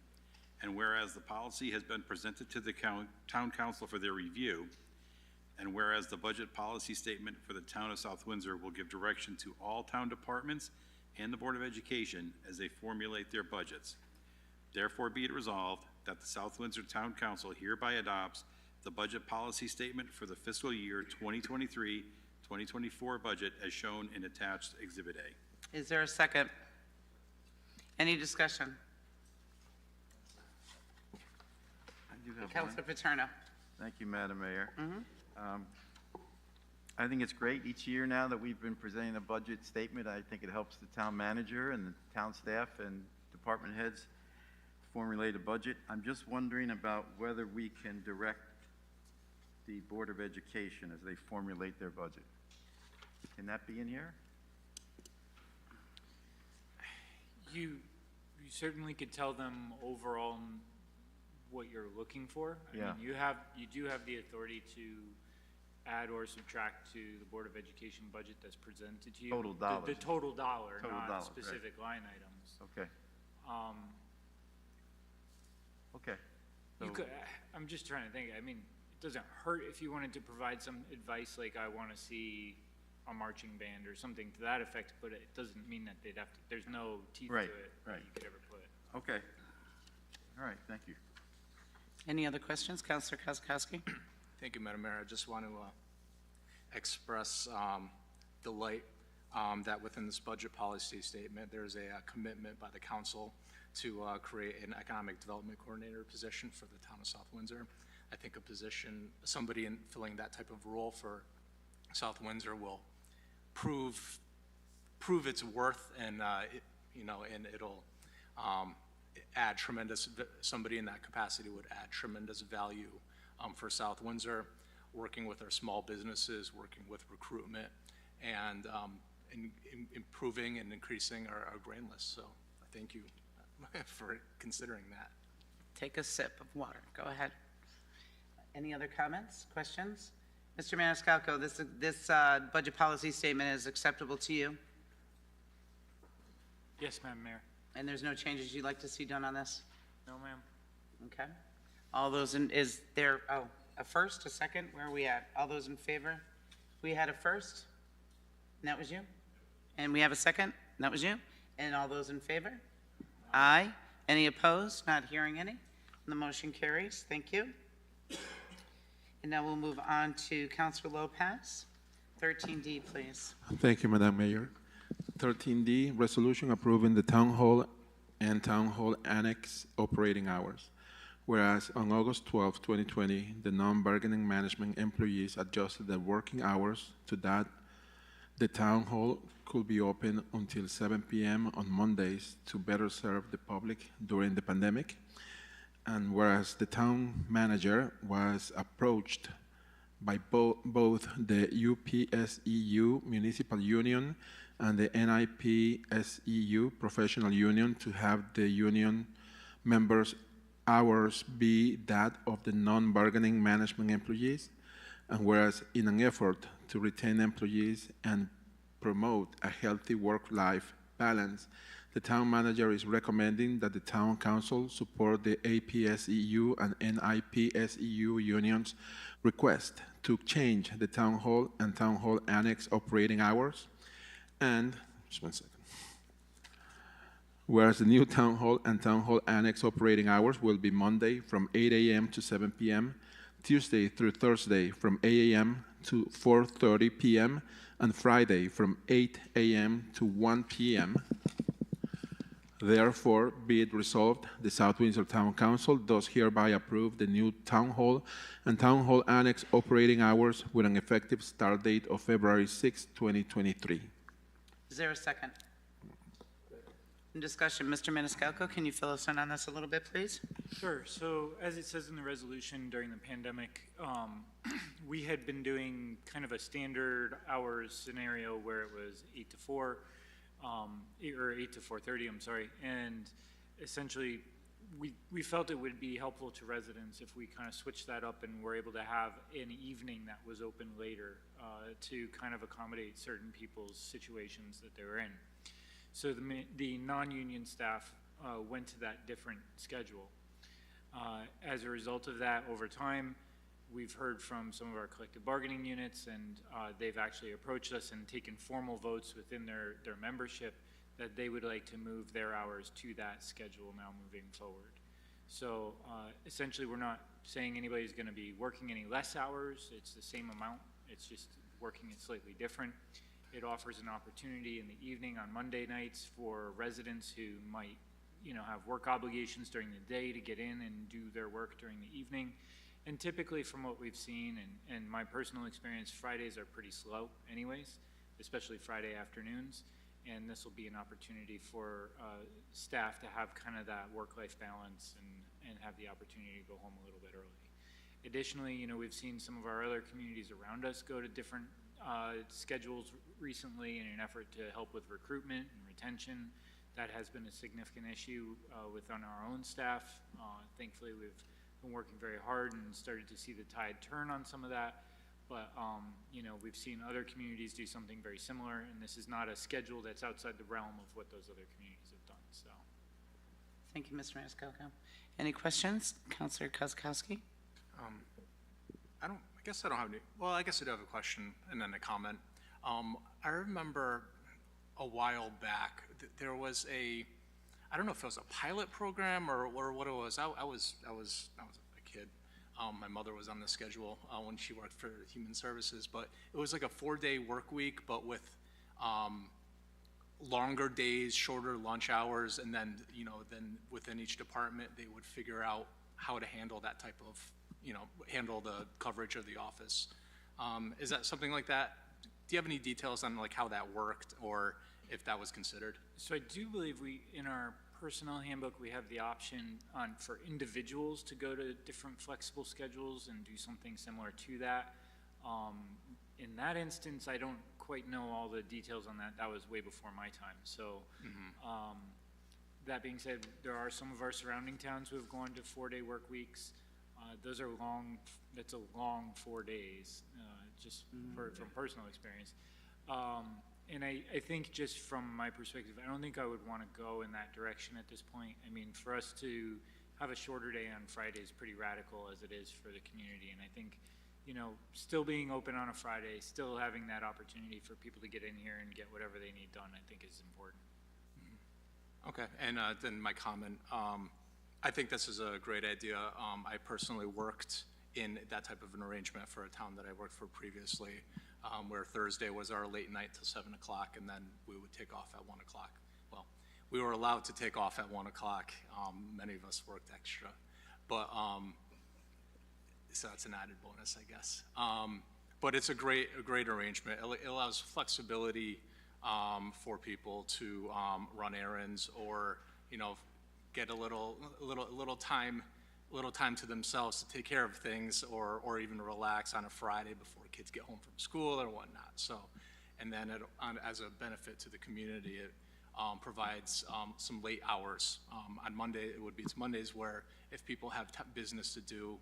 and whereas the policy has been presented to the Town Council for their review, and whereas the budget policy statement for the town of South Windsor will give direction to all town departments and the Board of Education as they formulate their budgets. Therefore, be it resolved that the South Windsor Town Council hereby adopts the budget policy statement for the fiscal year 2023-2024 budget as shown in attached Exhibit A. Is there a second? Any discussion? I do have one. Councilor Paterno. Thank you, Madam Mayor. I think it's great each year now that we've been presenting a budget statement. I think it helps the town manager and the town staff and department heads formulate a budget. I'm just wondering about whether we can direct the Board of Education as they formulate their budget. Can that be in here? You certainly could tell them overall what you're looking for. I Yeah. mean, you do have the authority to add or subtract to the Board of Education budget that's presented to you. Total dollars. The total dollar, Total not dollars, right. specific line items. Okay, okay. You So- could, I'm just trying to think, I mean, it doesn't hurt if you wanted to provide some advice, like I want to see a marching band or something to that effect, but it doesn't mean that they'd have to, there's no teeth to Right, it that right. you could ever put. Okay. All right, thank you. Any other questions? Councilor Kozakowski? Thank you, Madam Mayor. I just want to express delight that within this budget policy statement, there's a commitment by the council to create an economic development coordinator position for the town of South Windsor. I think a position, somebody in filling that type of role for South Windsor will prove its worth, and and it'll add tremendous. Somebody in that capacity would add tremendous value for South Windsor. working with our small businesses, working with recruitment, and improving and increasing our grand list. So I thank you for considering that. Take a sip of water. Go ahead. Any other comments, questions? Mr. Maniscalco, this budget policy statement is acceptable to you? Yes, Madam Mayor. And there's no changes you'd like to see done on this? No, ma'am. Okay. All those in, is there, oh, a first, a second? Where are we at? All those in favor? We had a first? And that was you? And we have a second? And that was you? And all those in favor? Aye. Any opposed? Not hearing any. The motion carries. Thank you. And now we'll move on to Councilor Lopez. 13D, please. Thank you, Madam Mayor. 13D, resolution approving the Town Hall and Town Hall Annex operating hours. Whereas on August 12, 2020, the non-bargaining management employees adjusted their working hours to that the Town Hall could be open until 7 p.m. on Mondays to better serve the public during the pandemic. And whereas the town manager was approached by both the UPSEU Municipal Union and the NIPSEU Professional Union to have the union members' hours be that of the non-bargaining management employees, and whereas in an effort to retain employees and promote a healthy work-life balance, the town manager is recommending that the town council support the APSEU and NIPSEU unions' request to change the town hall and town hall annex operating hours. And, just 1 second. Whereas the new town hall and town hall annex operating hours will be Monday from 8 a.m. to 7 p.m., Tuesday through Thursday from 8 a.m. to 4:30 p.m., and Friday from 8 a.m. to 1 p.m. Therefore, be it resolved, the South Windsor Town Council does hereby approve the new Town Hall and Town Hall Annex operating hours with an effective start date of February 6, 2023. Is there a second? In discussion, Mr. Maniscalco, can you fill us in on this a little bit, please? Sure. So as it says in the resolution, during the pandemic, we had been doing kind of a standard hours scenario where it was 8 to 4, or 8 to 4:30, I'm sorry. And essentially, we felt it would be helpful to residents if we kind of switched that up and were able to have an evening that was open later to kind of accommodate certain people's situations that they were in. So the non-union staff went to that different schedule. As a result of that, over time, we've heard from some of our collective bargaining units, and they've actually approached us and taken formal votes within their membership that they would like to move their hours to that schedule now moving forward. So essentially, we're not saying anybody's going to be working any less hours. It's the same amount. It's just working it slightly different. It offers an opportunity in the evening on Monday nights for residents who might, have work obligations during the day to get in and do their work during the evening. And typically from what we've seen and my personal experience, Fridays are pretty slow anyways, especially Friday afternoons. And this will be an opportunity for staff to have kind of that work-life balance and have the opportunity to go home a little bit early. Additionally, we've seen some of our other communities around us go to different schedules recently in an effort to help with recruitment and retention. That has been a significant issue within our own staff. Thankfully, we've been working very hard and started to see the tide turn on some of that. But, we've seen other communities do something very similar, and this is not a schedule that's outside the realm of what those other communities have done, so. Thank you, Mr. Maniscalco. Any questions? Councilor Kozakowski? I guess I don't have any, well, I guess I do have a question and then a comment. I remember a while back, there was I don't know if it was a pilot program or what it was. I was a kid. My mother was on the schedule when she worked for Human Services, but it was like a 4-day work week, but with longer days, shorter lunch hours, and then, then within each department, they would figure out how to handle that type of, handle the coverage of the office. Is that something like that? Do you have any details on like how that worked or if that was considered? So I do believe in our personnel handbook, we have the option for individuals to go to different flexible schedules and do something similar to that. In that instance, I don't quite know all the details on that. That was way before my time. So, that being said, there are some of our surrounding towns who have gone to 4-day work weeks. Those are long, that's a long 4 days, just from personal experience. And I think just from my perspective, I don't think I would want to go in that direction at this point. I mean, for us to have a shorter day on Friday is pretty radical as it is for the community. And I think, you know, still being open on a Friday, still having that opportunity for people to get in here and get whatever they need done, I think is important. Okay, and then my comment, I think this is a great idea. I personally worked in that type of an arrangement for a town that I worked for previously, where Thursday was our late night till 7 o'clock, and then we would take off at 1 o'clock. Well, we were allowed to take off at 1 o'clock. Many of us worked extra, but so that's an added bonus, I guess. But it's a great arrangement. It allows flexibility for people to run errands, or, you know, get a little time to themselves to take care of things, or even relax on a Friday before kids get home from school or whatnot. So, and then as a benefit to the community, it provides some late hours. On Monday, it would be Mondays where if people have business to do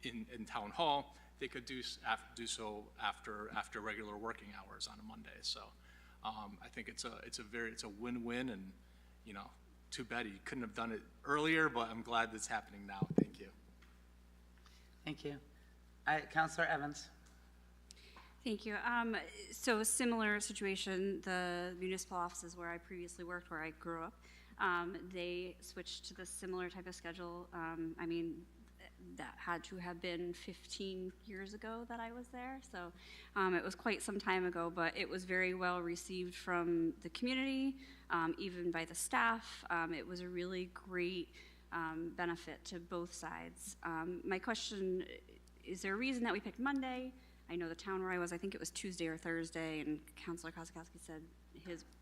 in town hall, they could do so after regular working hours on a Monday. So I think it's a win-win, and, you know, too bad you couldn't have done it earlier, but I'm glad that's happening now. Thank you. Thank you. Councilor Evans. Thank you. So similar situation, the municipal offices where I previously worked, where I grew up, they switched to the similar type of schedule. I mean, that had to have been 15 years ago that I was there, so it was quite some time ago, but it was very well received from the community, even by the staff. It was a really great benefit to both sides. My question, is there a reason that we picked Monday? I know the town where I was, I think it was Tuesday or Thursday, and Councilor Kozakowski said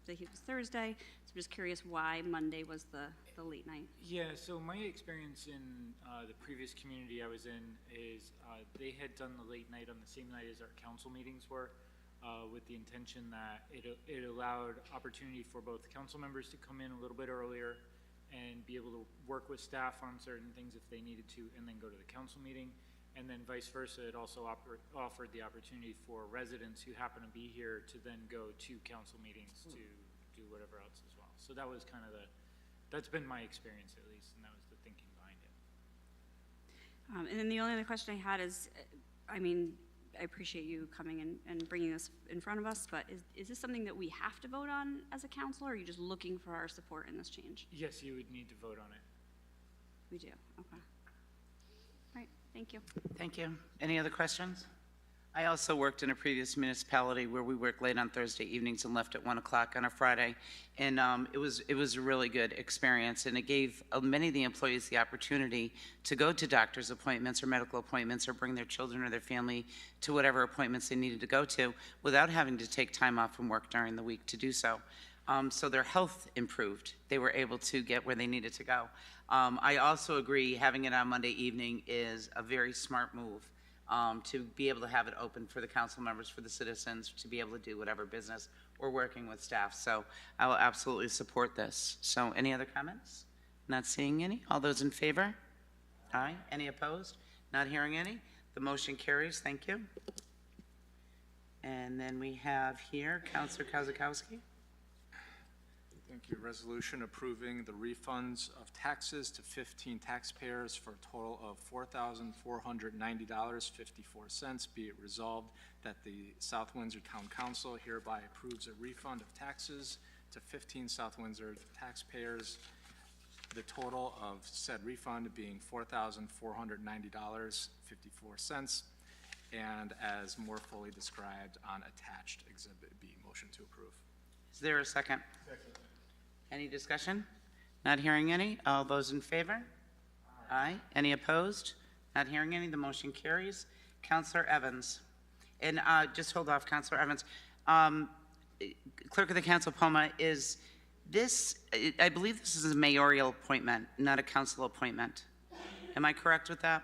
that he was Thursday, so I'm just curious why Monday was the late night. Yeah, so my experience in the previous community I was in is they had done the late night on the same night as our council meetings were, with the intention that it allowed opportunity for both council members to come in a little bit earlier and be able to work with staff on certain things if they needed to, and then go to the council meeting. And then vice versa, it also offered the opportunity for residents who happen to be here to then go to council meetings to do whatever else as well. So that was kind of that's been my experience at least, and that was the thinking behind it. And then the only other question I had is, I mean, I appreciate you coming and bringing this in front of us, but is this something that we have to vote on as a council, or are you just looking for our support in this change? Yes, you would need to vote on it. We do, okay. Right, thank you. Thank you. Any other questions? I also worked in a previous municipality where we worked late on Thursday evenings and left at 1 o'clock on a Friday. And it was a really good experience, and it gave many of the employees the opportunity to go to doctor's appointments or medical appointments, or bring their children or their family to whatever appointments they needed to go to without having to take time off from work during the week to do so. So their health improved. They were able to get where they needed to go. I also agree having it on Monday evening is a very smart move, to be able to have it open for the council members, for the citizens, to be able to do whatever business or working with staff. So I will absolutely support this. So any other comments? Not seeing any. All those in favor? Aye. Any opposed? Not hearing any. The motion carries. Thank you. And then we have here Councilor Kozakowski. Thank you. Resolution approving the refunds of taxes to 15 taxpayers for a total of $4,490.54. Be it resolved that the South Windsor Town Council hereby approves a refund of taxes to 15 South Windsor taxpayers, the total of said refund being $4,490.54, and as more fully described on attached Exhibit B. Motion to approve. Is there a second? Second. Any discussion? Not hearing any. All those in favor? Aye. Any opposed? Not hearing any. The motion carries. Councilor Evans. And just hold off, Councilor Evans. Clerk of the Council, Poma, is I believe this is a mayoral appointment, not a council appointment. Am I correct with that?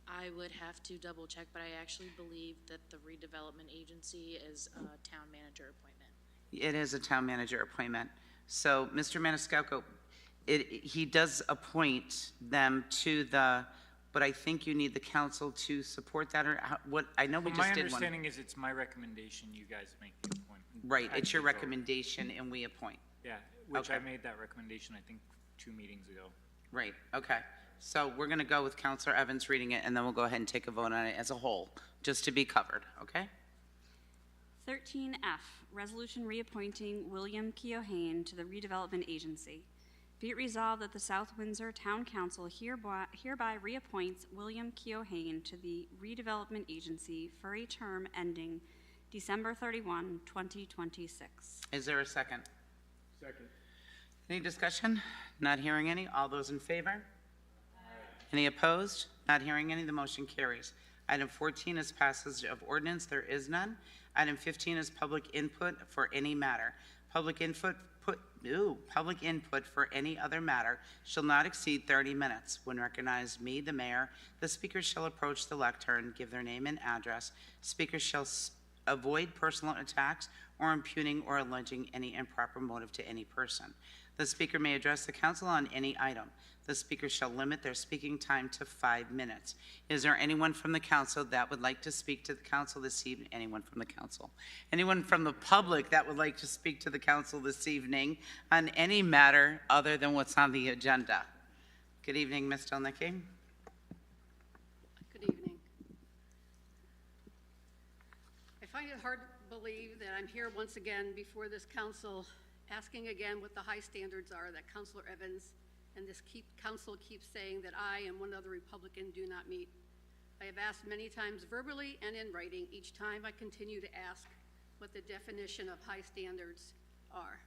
I would have to double check, but I actually believe that the redevelopment agency is a town manager appointment. It is a town manager appointment. So, Mr. Maniscalco, he does appoint them to the, but I think you need the council to support that, or what, I know we Well, just my did one. understanding is it's my recommendation, you guys make the appointment. Right, it's your Actually vote. recommendation, and we appoint. Yeah, which I Okay. made that recommendation, I think, 2 meetings ago. Right, okay. So we're going to go with Counselor Evans reading it, and then we'll go ahead and take a vote on it as a whole, just to be covered, okay? 13F, resolution reappointing William Keohane to the redevelopment agency. Be it resolved that the South Windsor Town Council hereby reappoints William Keohane to the redevelopment agency for a term ending December 31, 2026. Is there a second? Second. Any discussion? Not hearing any. All those in favor? Any opposed? Not hearing any. The motion carries. Item 14 is passage of ordinance. There is none. Item 15 is public input for any matter. Public input for any other matter shall not exceed 30 minutes. When recognized, me, the mayor, the speakers shall approach the lectern, give their name and address. Speakers shall avoid personal attacks or impugning or alleging any improper motive to any person. The speaker may address the council on any item. The speaker shall limit their speaking time to 5 minutes. Is there anyone from the council that would like to speak to the council this evening? Anyone from the council? Anyone from the public that would like to speak to the council this evening on any matter other than what's on the agenda? Good evening, Ms. Delnicki. Good evening. I find it hard to believe that I'm here once again before this council, asking again what the high standards are that Councilor Evans and this council keeps saying that I and one other Republican do not meet. I have asked many times verbally and in writing. Each time I continue to ask what the definition of high standards are.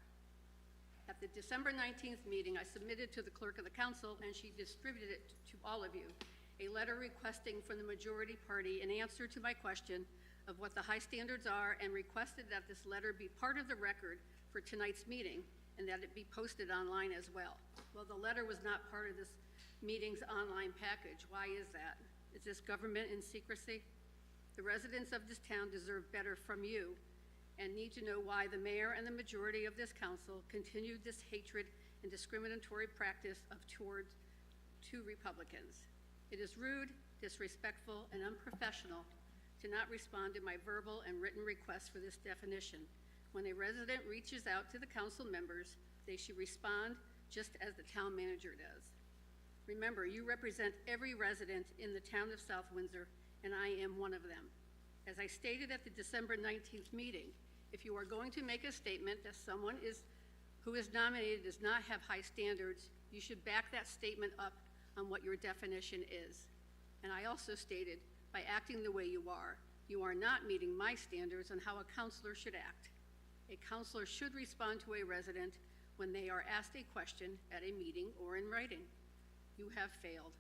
At the December 19th meeting, I submitted to the clerk of the council, and she distributed it to all of you, a letter requesting from the majority party an answer to my question of what the high standards are, and requested that this letter be part of the record for tonight's meeting and that it be posted online as well. Well, the letter was not part of this meeting's online package. Why is that? Is this government in secrecy? The residents of this town deserve better from you and need to know why the mayor and the majority of this council continued this hatred and discriminatory practice towards two Republicans. It is rude, disrespectful, and unprofessional to not respond to my verbal and written requests for this definition. When a resident reaches out to the council members, they should respond just as the town manager does. Remember, you represent every resident in the town of South Windsor, and I am one of them. As I stated at the December 19th meeting, if you are going to make a statement that someone who is nominated does not have high standards, you should back that statement up on what your definition is. And I also stated, by acting the way you are not meeting my standards on how a councilor should act. A councilor should respond to a resident when they are asked a question at a meeting or in writing. You have failed.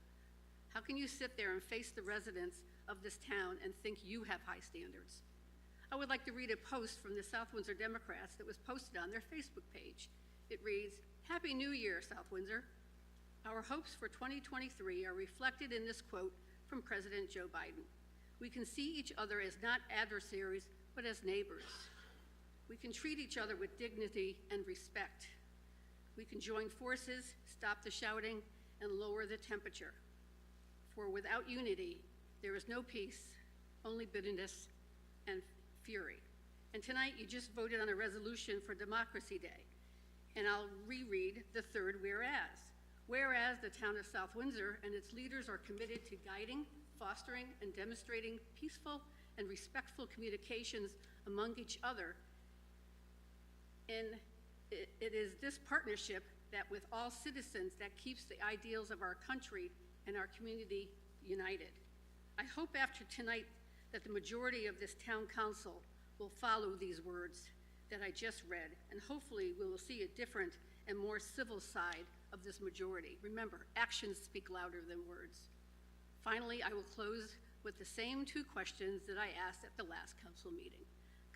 How can you sit there and face the residents of this town and think you have high standards? I would like to read a post from the South Windsor Democrats that was posted on their Facebook page. It reads, "Happy New Year, South Windsor. Our hopes for 2023 are reflected in this quote from President Joe Biden. We can see each other as not adversaries, but as neighbors. We can treat each other with dignity and respect. We can join forces, stop the shouting, and lower the temperature. For without unity, there is no peace, only bitterness and fury." And tonight, you just voted on a resolution for Democracy Day. And I'll reread the third whereas. Whereas the town of South Windsor and its leaders are committed to guiding, fostering, and demonstrating peaceful and respectful communications among each other. And it is this partnership that with all citizens that keeps the ideals of our country and our community united. I hope after tonight that the majority of this town council will follow these words that I just read, and hopefully we will see a different and more civil side of this majority. Remember, actions speak louder than words. Finally, I will close with the same two questions that I asked at the last council meeting.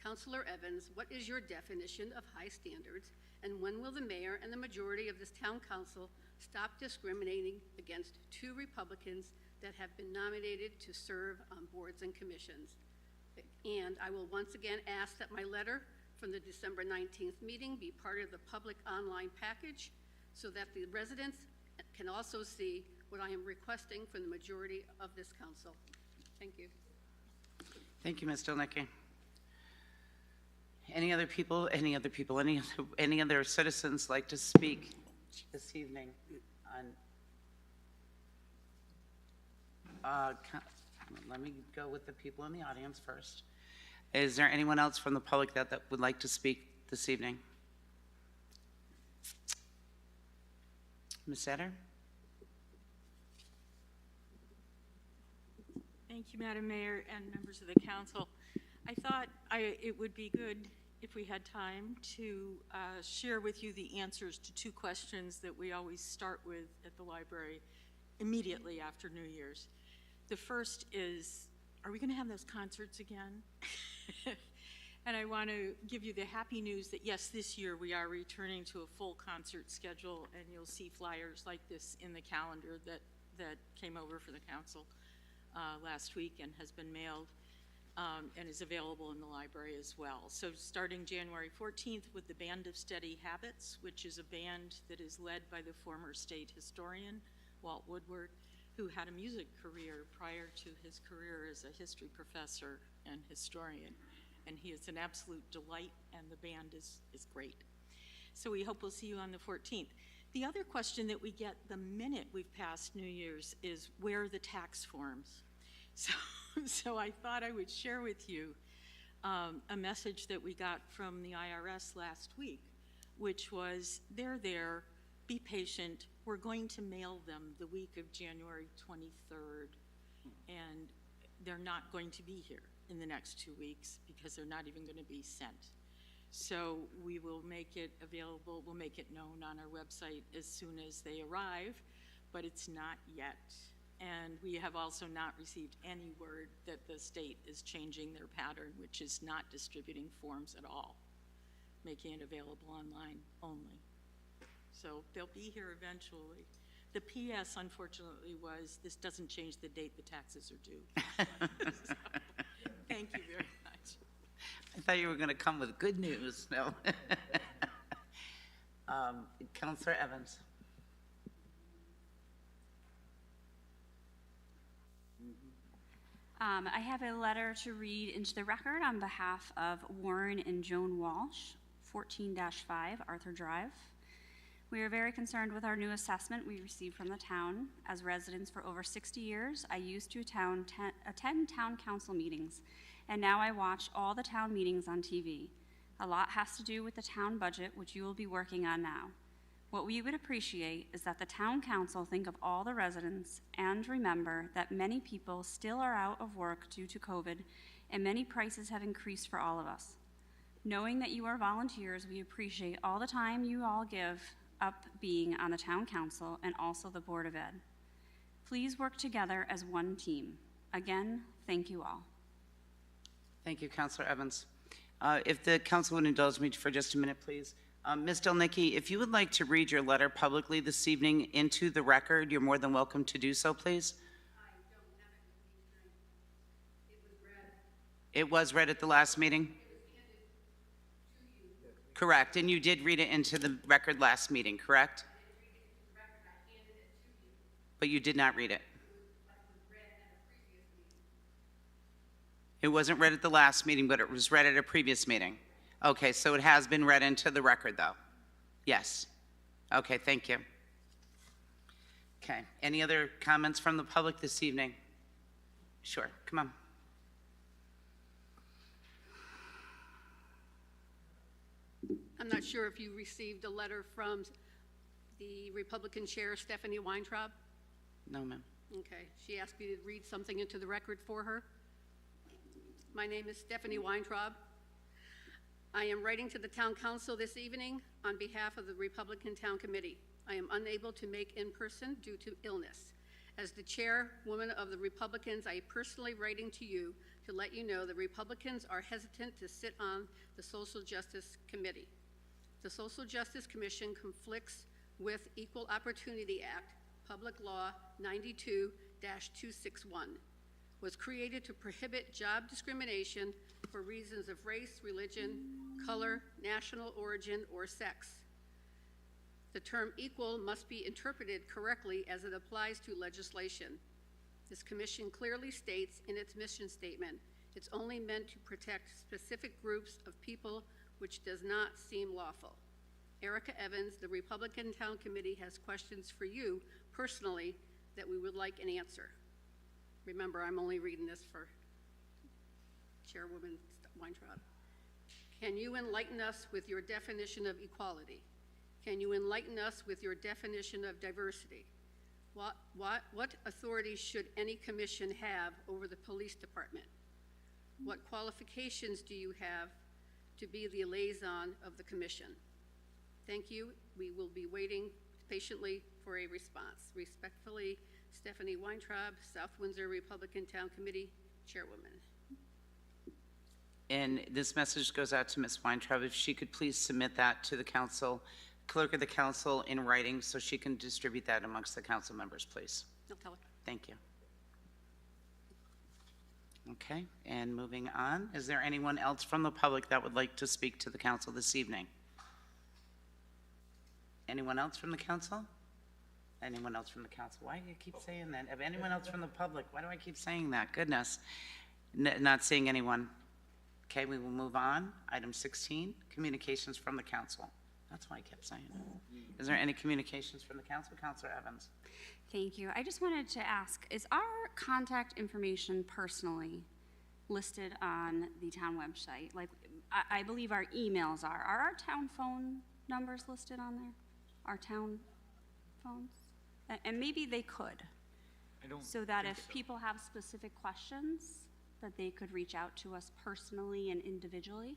Councilor Evans, what is your definition of high standards, and when will the mayor and the majority of this town council stop discriminating against two Republicans that have been nominated to serve on boards and commissions? And I will once again ask that my letter from the December 19th meeting be part of the public online package so that the residents can also see what I am requesting from the majority of this council. Thank you. Thank you, Ms. Delnicki. Any other people, any other citizens like to speak this evening on, let me go with the people in the audience first. Is there anyone else from the public that would like to speak this evening? Ms. Setter? Thank you, Madam Mayor and members of the council. I thought it would be good if we had time to share with you the answers to two questions that we always start with at the library immediately after New Year's. The first is, are we going to have those concerts again? And I want to give you the happy news that yes, this year we are returning to a full concert schedule, and you'll see flyers like this in the calendar that came over for the council last week and has been mailed and is available in the library as well. So starting January 14th with the Band of Steady Habits, which is a band that is led by the former state historian, Walt Woodward, who had a music career prior to his career as a history professor and historian. And he is an absolute delight, and the band is great. So we hope we'll see you on the 14th. The other question that we get the minute we've passed New Year's is, where are the tax forms? So I thought I would share with you a message that we got from the IRS last week, which was, they're there, be patient, we're going to mail them the week of January 23rd, and they're not going to be here in the next 2 weeks because they're not even going to be sent. So we will make it available, we'll make it known on our website as soon as they arrive, but it's not yet. And we have also not received any word that the state is changing their pattern, which is not distributing forms at all, making it available online only. So they'll be here eventually. The PS, unfortunately, was, this doesn't change the date the taxes are due. So, thank you very much. I thought you were going to come with good news. No. Councilor Evans. I have a letter to read into the record on behalf of Warren and Joan Walsh, 14-5 Arthur Drive. We are very concerned with our new assessment we received from the town. As residents for over 60 years, I used to attend town council meetings, and now I watch all the town meetings on TV. A lot has to do with the town budget, which you will be working on now. What we would appreciate is that the town council think of all the residents and remember that many people still are out of work due to COVID, and many prices have increased for all of us. Knowing that you are volunteers, we appreciate all the time you all give up being on the town council and also the Board of Ed. Please work together as one team. Again, thank you all. Thank you, Councilor Evans. If the council would indulge me for just a minute, please. Ms. Delnicki, if you would like to read your letter publicly this evening into the record, you're more than welcome to do so, please. I don't have it with me tonight. It was read. It was read at the last meeting? It was handed to you. Correct, and you did read it into the record last meeting, correct? I didn't read it into the record. I handed it to you. But you did not read it. It was read at a previous meeting. It wasn't read at the last meeting, but it was read at a previous meeting. Okay, so it has been read into the record, though? Yes. Okay, thank you. Okay, any other comments from the public this evening? Sure, come on. I'm not sure if you received a letter from the Republican Chair, Stephanie Weintraub. No, ma'am. Okay, she asked me to read something into the record for her. My name is Stephanie Weintraub. I am writing to the Town Council this evening on behalf of the Republican Town Committee. I am unable to make in person due to illness. As the chairwoman of the Republicans, I am personally writing to you to let you know the Republicans are hesitant to sit on the Social Justice Committee. The Social Justice Commission conflicts with Equal Opportunity Act, Public Law 92-261, was created to prohibit job discrimination for reasons of race, religion, color, national origin, or sex. The term equal must be interpreted correctly as it applies to legislation. This commission clearly states in its mission statement it's only meant to protect specific groups of people, which does not seem lawful. Erica Evans, the Republican Town Committee, has questions for you personally that we would like an answer. Remember, I'm only reading this for Chairwoman Weintraub. Can you enlighten us with your definition of equality? Can you enlighten us with your definition of diversity? What authority should any commission have over the police department? What qualifications do you have to be the liaison of the commission? Thank you. We will be waiting patiently for a response. Respectfully, Stephanie Weintraub, South Windsor Republican Town Committee Chairwoman. And this message goes out to Ms. Weintraub. If she could please submit that to the council, clerk of the council in writing, so she can distribute that amongst the council members, please. I'll tell her. Thank you. Okay, and moving on, is there anyone else from the public that would like to speak to the council this evening? Anyone else from the council? Anyone else from the council? Why do you keep saying that? If anyone else from the public, why do I keep saying that? Goodness. Not seeing anyone. Okay, we will move on. Item 16, communications from the council. That's why I kept saying it. Is there any communications from the council? Councilor Evans. Thank you. I just wanted to ask, is our contact information personally listed on the town website? Like, I believe our emails are. Are our town phone numbers listed on there? Our town phones? And maybe they could. So that if people have specific questions, that they could reach out to us personally and individually?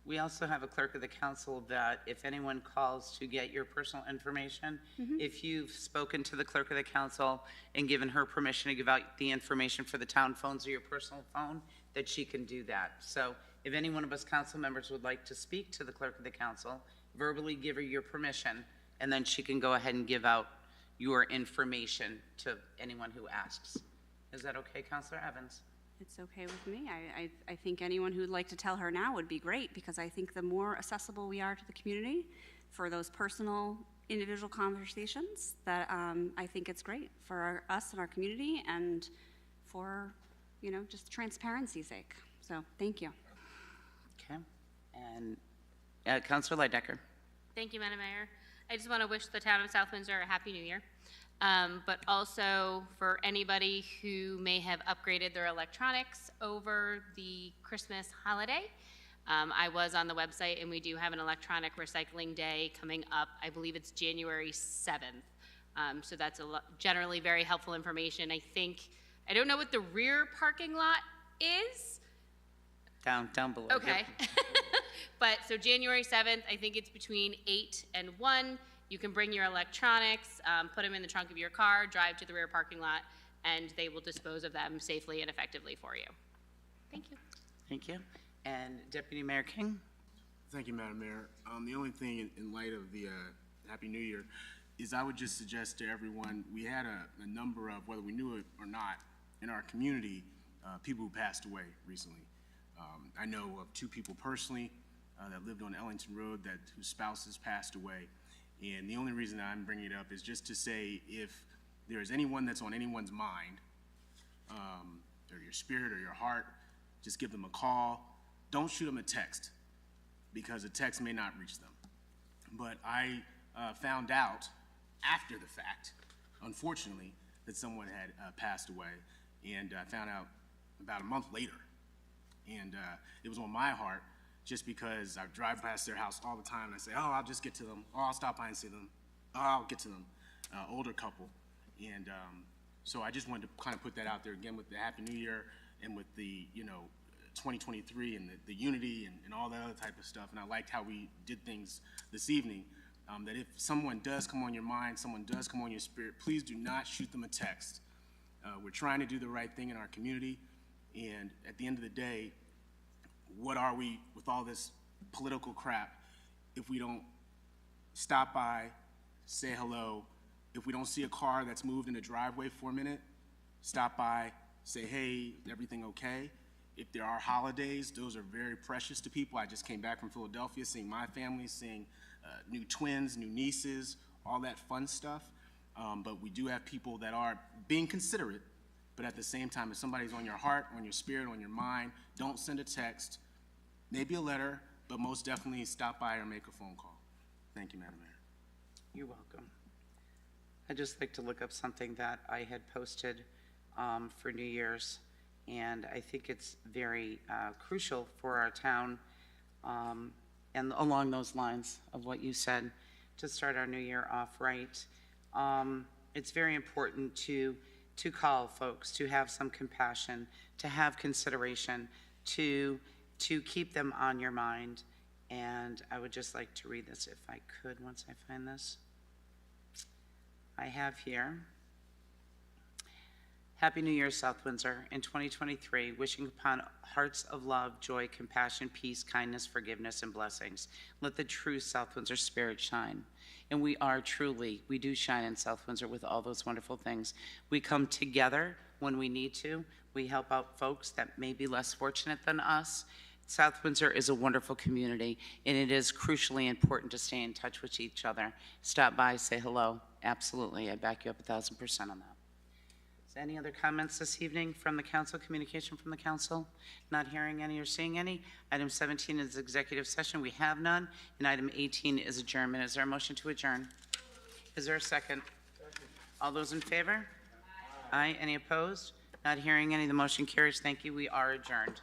We also have a clerk of the council that if anyone calls to get your personal information, if you've spoken to the clerk of the council and given her permission to give out the information for the town phones or your personal phone, that she can do that. So if any one of us council members would like to speak to the clerk of the council, verbally give her your permission, and then she can go ahead and give out your information to anyone who asks. Is that okay, Councilor Evans? It's okay with me. I think anyone who would like to tell her now would be great, because I think the more accessible we are to the community for those personal, individual conversations, that I think it's great for us and our community and for, you know, just transparency's sake. So, thank you. Okay. And Councilor Leidecker. Thank you, Madam Mayor. I just want to wish the town of South Windsor a Happy New Year. But also for anybody who may have upgraded their electronics over the Christmas holiday. I was on the website, and we do have an electronic recycling day coming up. I believe it's January 7th. So that's generally very helpful information. I don't know what the rear parking lot is. Down below. Okay. But so January 7th, I think it's between 8 and 1. You can bring your electronics, put them in the trunk of your car, drive to the rear parking lot, and they will dispose of them safely and effectively for you. Thank you. Thank you. And Deputy Mayor King? Thank you, Madam Mayor. The only thing in light of the Happy New Year is I would just suggest to everyone, we had a number of, whether we knew it or not, in our community, people who passed away recently. I know of 2 people personally that lived on Ellington Road whose spouses passed away. And the only reason I'm bringing it up is just to say, if there is anyone that's on anyone's mind, or your spirit or your heart, just give them a call. Don't shoot them a text, because a text may not reach them. But I found out after the fact, unfortunately, that someone had passed away, and I found out about a month later. And it was on my heart, just because I drive past their house all the time, and I say, oh, I'll just get to them, or I'll stop by and see them, oh, I'll get to them, older couple. And so I just wanted to kind of put that out there again with the Happy New Year and with the, 2023 and the unity and all that other type of stuff. And I liked how we did things this evening. that if someone does come on your mind, someone does come on your spirit, please do not shoot them a text. We're trying to do the right thing in our community, and at the end of the day, what are we with all this political crap if we don't stop by, say hello? If we don't see a car that's moved in the driveway for a minute, stop by, say, hey, everything okay? If there are holidays, those are very precious to people. I just came back from Philadelphia, seeing my family, seeing new twins, new nieces, all that fun stuff. But we do have people that are being considerate, but at the same time, if somebody's on your heart, on your spirit, on your mind, don't send a text, maybe a letter, but most definitely stop by or make a phone call. Thank you, Madam Mayor. You're welcome. I'd just like to look up something that I had posted for New Year's, and I think it's very crucial for our town, and along those lines of what you said, to start our new year off right. It's very important to call folks, to have some compassion, to have consideration, to keep them on your mind. And I would just like to read this if I could once I find this. I have here, Happy New Year, South Windsor. In 2023, wishing upon hearts of love, joy, compassion, peace, kindness, forgiveness, and blessings. Let the true South Windsor spirit shine. And we do shine in South Windsor with all those wonderful things. We come together when we need to. We help out folks that may be less fortunate than us. South Windsor is a wonderful community, and it is crucially important to stay in touch with each other. Stop by, say hello. Absolutely, I back you up 1,000% on that. Is there any other comments this evening from the council, communication from the council? Not hearing any or seeing any. Item 17 is executive session. We have none. And item 18 is adjournment. Is there a motion to adjourn? Is there a second? All those in favor? Aye. Any opposed? Not hearing any. The motion carries. Thank you. We are adjourned.